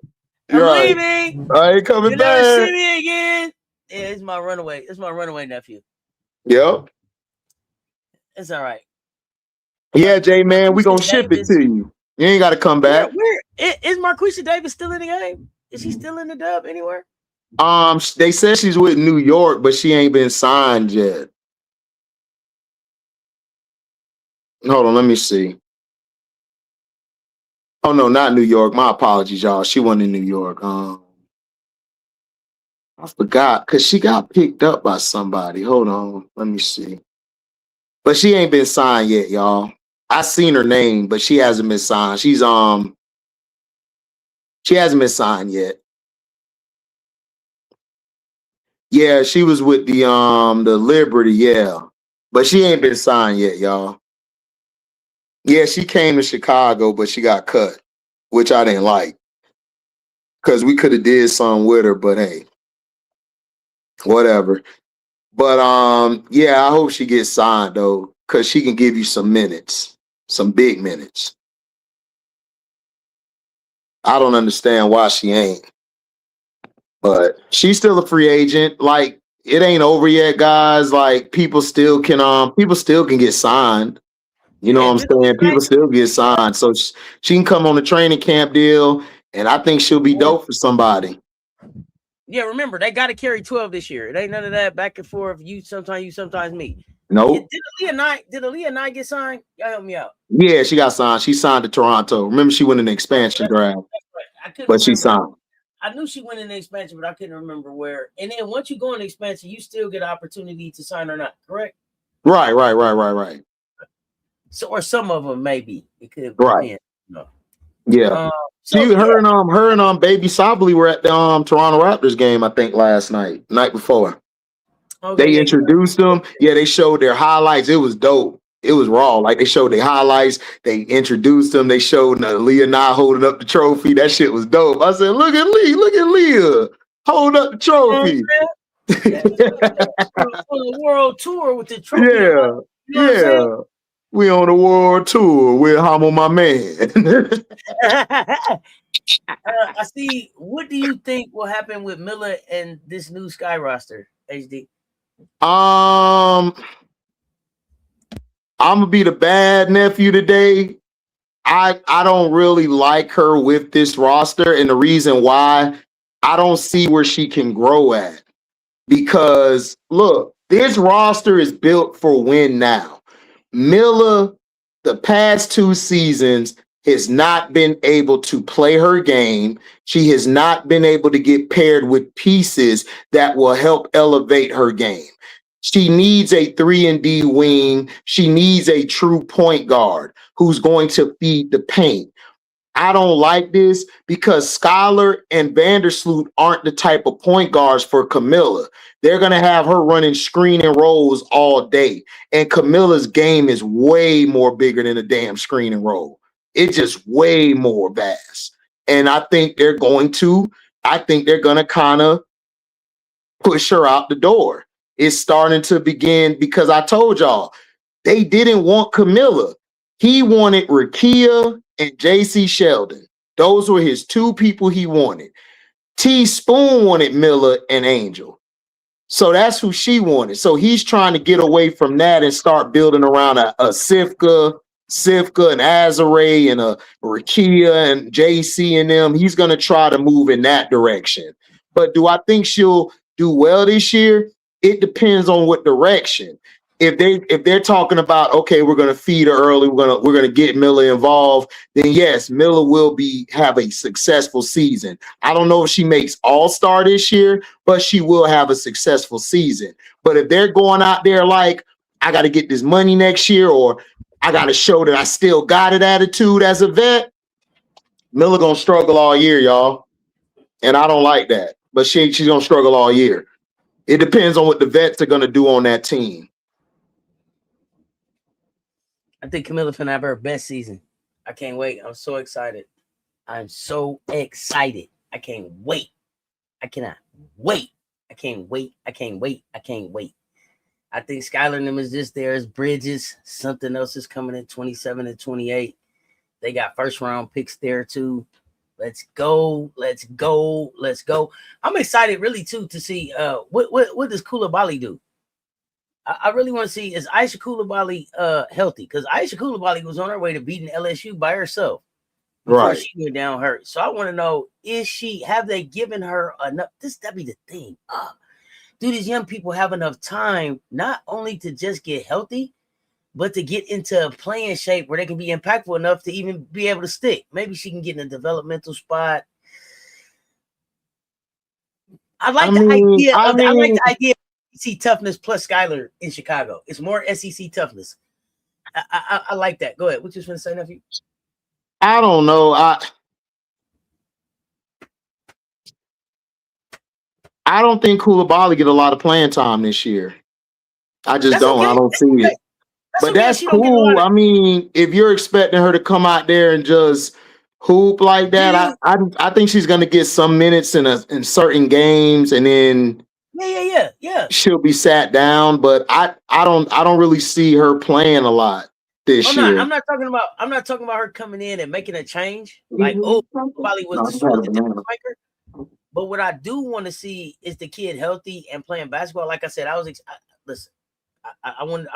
I'm right. leaving. I ain't coming You'll back. never see me again. Yeah, it's my runaway. It's my runaway nephew. Yep. It's all right. Yeah, Jay, man, we gonna ship it to you. You ain't got to come back. Where is Marquisha Davis still in the game? Is she still in the dub anywhere? They said she's with New York, but she ain't been signed yet. Hold on, let me see. Oh no, not New York. My apologies, y'all. She wasn't in New York. I forgot because she got picked up by somebody. Hold on, let me see. But she ain't been signed yet, y'all. I seen her name, but she hasn't been signed. She hasn't been signed yet. Yeah, she was with the Liberty, yeah. But she ain't been signed yet, y'all. Yeah, she came to Chicago, but she got cut, which I didn't like. Cause we could have did something with her, but hey, whatever. But yeah, I hope she gets signed though, cause she can give you some minutes, some big minutes. I don't understand why she ain't, but she's still a free agent. Like it ain't over yet, guys. Like people still can get signed. You know what I'm saying? People still get signed, so she can come on a training camp deal, and I think she'll be dope for somebody. Yeah, remember they got to carry 12 this year. It ain't none of that back and forth. You sometimes me. Nope. Did Aaliyah Knight get signed? Y'all help me out. Yeah, she got signed. She signed to Toronto. Remember, she went in the expansion draft. But she signed. I knew she went in the expansion, but I couldn't remember where. And then once you go in the expansion, you still get an opportunity to sign or not, correct? Right. So, or some of them maybe it could depend. No. Yeah. Her and Baby Sably were at the Toronto Raptors game, I think, night before. Okay, they introduced them. Yeah, they showed their highlights. It was dope. It was raw. Like they showed their highlights. They introduced them. They showed Leah Nye holding up the trophy. That shit was dope. I said, look at Leah holding up the trophy. On a world tour with the trophy. Yeah. We on the world tour with Homo, my man. I see. What do you think will happen with Miller and this new Sky roster, HD? I'm gonna be the bad nephew today. I don't really like her with this roster, and the reason why, I don't see where she can grow at. Because look, this roster is built for win now. Miller, the past 2 seasons, has not been able to play her game. She has not been able to get paired with pieces that will help elevate her game. She needs a 3-and-D wing. She needs a true point guard who's going to feed the paint. I don't like this because Skylar and Vandersloot aren't the type of point guards for Camilla. They're going to have her running screen and rolls all day. And Camilla's game is way more bigger than a damn screen and roll. It's just way more vast. And I think they're going to kind of push her out the door. It's starting to begin because I told y'all, they didn't want Camilla. He wanted Rakia and JC Sheldon. Those were his 2 people he wanted. T Spoon wanted Miller and Angel. So that's who she wanted. So he's trying to get away from that and start building around a Sifka and Azare and a Rakia and JC and them. He's going to try to move in that direction. But do I think she'll do well this year? It depends on what direction. If they're talking about, okay, we're going to feed her early, we're going to get Miller involved, then yes, Miller will have a successful season. I don't know if she makes All-Star this year, but she will have a successful season. But if they're going out there like, I got to get this money next year, or I got to show that I still got it attitude as a vet, Miller going to struggle all year, y'all. And I don't like that. But she's going to struggle all year. It depends on what the vets are going to do on that team. I think Camilla's gonna have her best season. I can't wait. I'm so excited. I'm so excited. I can't wait. I cannot wait. I can't wait. I can't wait. I can't wait. I think Skylar and them is just there as bridges. Something else is coming in 27 and 28. They got first round picks there too. Let's go. Let's go. Let's go. I'm excited really too to see what does Koulibaly do? I really want to see, is Aisha Koulibaly healthy? Because Aisha Koulibaly was on her way to beating LSU by herself before she went down hurt. So I want to know, have they given her enough? That'd be the thing. Do these young people have enough time not only to just get healthy, but to get into a playing shape where they can be impactful enough to even be able to stick? Maybe she can get in a developmental spot. I like the idea of SEC toughness plus Skylar in Chicago. It's more SEC toughness. I like that. Go ahead. What you just want to say, Nephew? I don't know. I don't think Koulibaly get a lot of playing time this year. I just don't. Okay. I don't see it. But that's cool. I mean, if you're expecting her to come out there and just hoop like that, I think she's gonna get some minutes in certain games, and then she'll be sat down. But I don't really see her playing a lot this year. I'm not talking about her coming in and making a change. Like, Koulibaly was the difference maker. But what I do want to see is the kid healthy and playing basketball. Like I said, listen. I want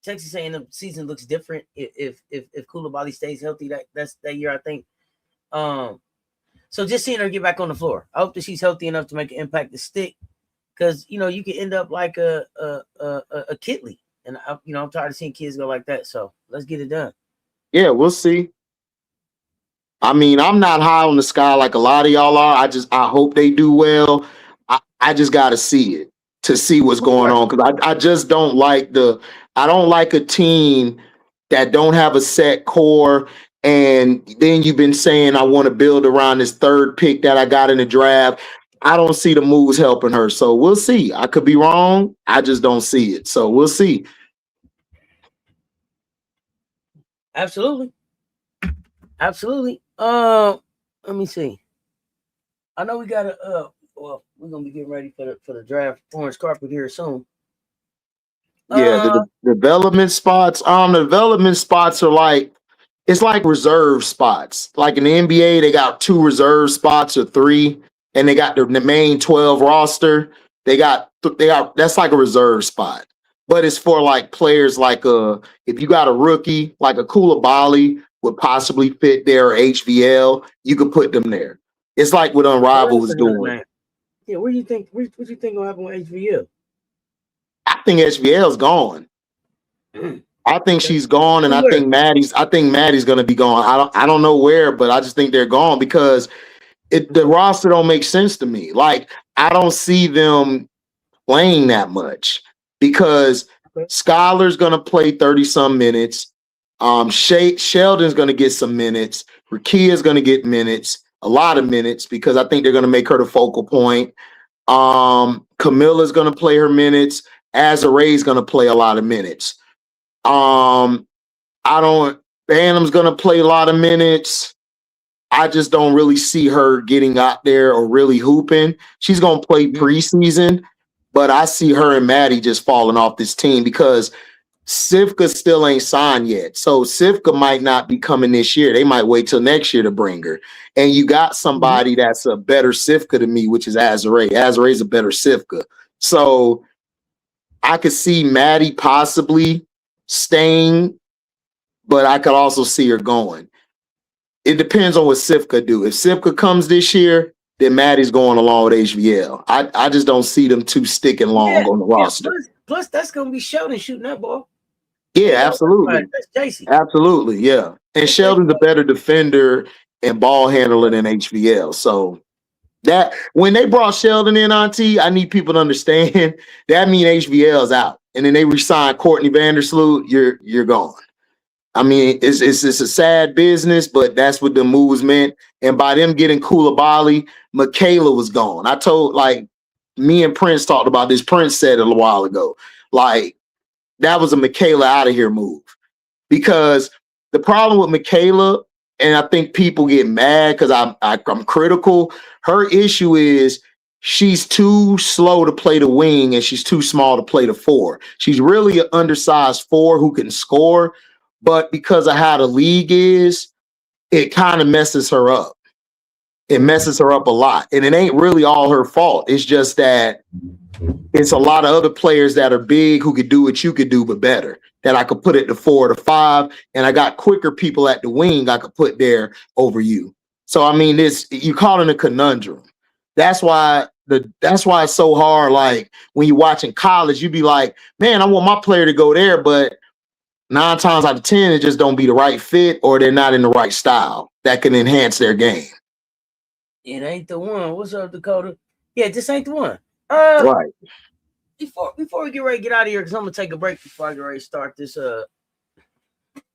Texas A&M season looks different if Koulibaly stays healthy that year, I think. So just seeing her get back on the floor, I hope that she's healthy enough to make an impact to stick, because you can end up like a Kitley, and I'm tired of seeing kids go like that. So let's get it done. Yeah, we'll see. I mean, I'm not high on the sky like a lot of y'all are. I hope they do well. I just got to see it to see what's going on, because I just don't like a team that don't have a set core. And then you've been saying, I want to build around this third pick that I got in the draft. I don't see the moves helping her. So we'll see. I could be wrong. I just don't see it. So we'll see. Absolutely. Let me see. I know we got we're gonna be getting ready for the draft orange carpet here soon. Yeah, the development spots. The development spots are like, it's like reserve spots. Like in the NBA, they got 2 reserve spots or 3, and they got the main 12 roster. They got that's like a reserve spot, but it's for like players like if you got a rookie like a Koulibaly would possibly fit there, or HVL, you could put them there. It's like what Unrivaled was doing. Yeah, what do you think gonna happen with HVL? I think HVL's gone. I think she's gone, and I think Maddie's gonna be gone. I don't know where, but I just think they're gone because the roster don't make sense to me. Like, I don't see them playing that much, because Skylar's gonna play 30-some minutes. Sheldon's gonna get some minutes. Rakia's gonna get minutes, a lot of minutes, because I think they're gonna make her the focal point. Camilla's gonna play her minutes. Azaree's gonna play a lot of minutes. Phantom's gonna play a lot of minutes. I just don't really see her getting out there or really hooping. She's gonna play preseason, but I see her and Maddie just falling off this team because Sivka still ain't signed yet. So Sivka might not be coming this year. They might wait till next year to bring her. And you got somebody that's a better Sivka to me, which is Azaree. Azaree's a better Sivka. So I could see Maddie possibly staying, but I could also see her going. It depends on what Sivka do. If Sivka comes this year, then Maddie's going along with HVL. I just don't see them two sticking long on the roster. Plus, that's going to be Sheldon shooting that ball. Yeah, absolutely. That's JC. Absolutely, yeah. And Sheldon's a better defender and ball handler than HVL. So that when they brought Sheldon in, Auntie, I need people to understand that means HVL's out. And then they re-signed Courtney Vandersloot, you're gone. I mean, it's a sad business, but that's what the moves meant. And by them getting Koulibaly, Michaela was gone. I told, like, me and Prince talked about this. Prince said it a while ago. Like, that was a Michaela out of here move. Because the problem with Michaela, and I think people get mad because I'm critical, her issue is she's too slow to play the wing and she's too small to play the 4. She's really an undersized 4 who can score, but because of how the league is, it kind of messes her up. It messes her up a lot. And it ain't really all her fault. It's just that it's a lot of other players that are big who could do what you could do, but better. That I could put at the 4 or the 5, and I got quicker people at the wing I could put there over you. So I mean, you call it a conundrum. That's why it's so hard. Like when you're watching college, you be like, man, I want my player to go there, but 9 times out of 10, it just don't be the right fit, or they're not in the right style that can enhance their game. It ain't the one. What's up, Dakota? Yeah, this ain't the one. Right. Before we get ready to get out of here, because I'm gonna take a break before I get ready to start this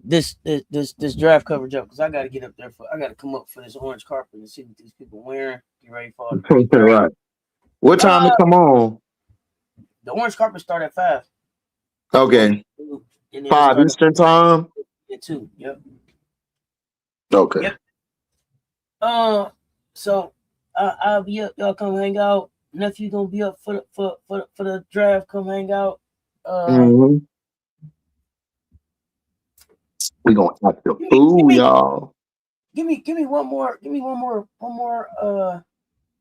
this draft coverage up, because I gotta get up there I gotta come up for this orange carpet and see what these people wearing. Get ready for it. Right. What time to come on? The orange carpet start at 5. Okay. 5 Eastern time? At 2, yep. Okay. Yep. So I'll be up, y'all come hang out. Nephew gonna be up for the draft, come hang out. We gonna act the fool, y'all. Give me one more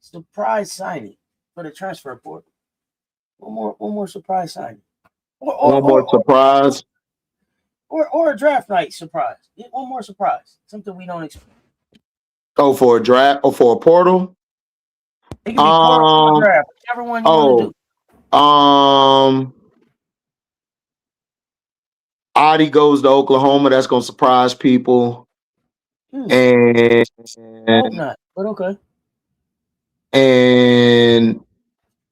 surprise signing for the transfer portal. One more surprise signing. One more surprise. Or a draft night surprise. One more surprise. Something we don't expect. Oh, for a draft or for a portal? It can be portal or draft, whichever one you want to do. Auntie goes to Oklahoma. That's gonna surprise people. And I hope not, but okay. And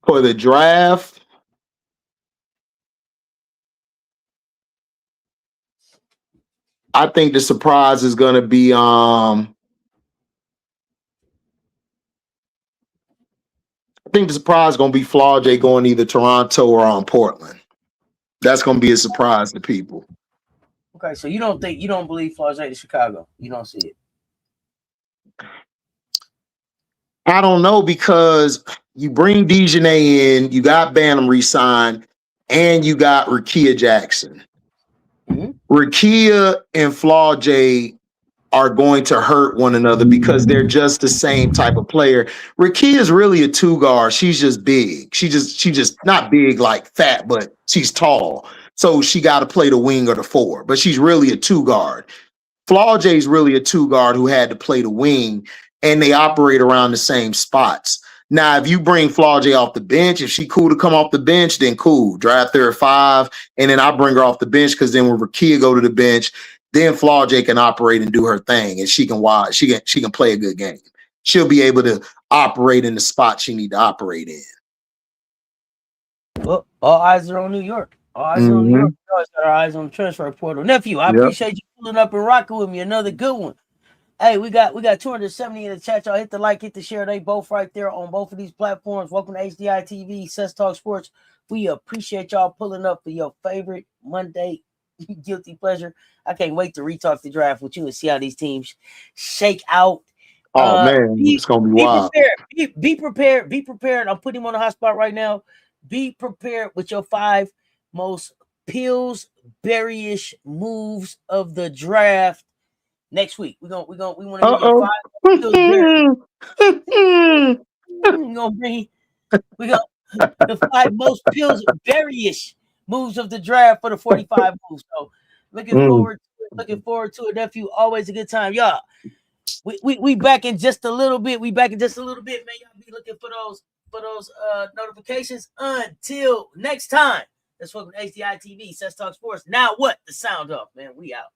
for the draft, I think the surprise is gonna be I think the surprise is gonna be Flaw J going either Toronto or on Portland. That's gonna be a surprise to people. Okay, so you don't believe Flaw J to Chicago? You don't see it? I don't know, because you bring Dejanay in, you got Bantam re-signed, and you got Rakia Jackson. Rakia and Flaw J are going to hurt one another because they're just the same type of player. Rakia is really a 2 guard. She's just big. She just not big like fat, but she's tall. So she got to play the wing or the 4, but she's really a 2 guard. Flaw J is really a 2 guard who had to play the wing, and they operate around the same spots. Now, if you bring Flaw J off the bench, if she cool to come off the bench, then cool. Draft her at 5, and then I bring her off the bench, because then when Rakia go to the bench, then Flaw J can operate and do her thing, and she can play a good game. She'll be able to operate in the spot she need to operate in. Well, all eyes are on New York. All eyes are on New York. We always got our eyes on the transfer portal. Nephew, I appreciate you pulling up and rocking with me. Another good one. Hey, we got 270 in the chat. Y'all hit the like, hit the share. They both right there on both of these platforms. Welcome to HDiiTV, Cess Talk Sports. We appreciate y'all pulling up for your favorite Monday guilty pleasure. I can't wait to retalk the draft with you and see how these teams shake out. Oh man, it's gonna be wild. Be prepared. Be prepared. I'm putting him on the hot spot right now. Be prepared with your 5 most Pillsbury-ish moves of the draft next week. We want to give you 5 Pillsbury. We got the 5 most Pillsbury-ish moves of the draft for the 45 moves. So looking forward to it, Nephew. Always a good time, y'all. We back in just a little bit. Man. Y'all be looking for those notifications. Until next time, that's welcome to HDiiTV, Cess Talk Sports. Now what? The sound off, man. We out.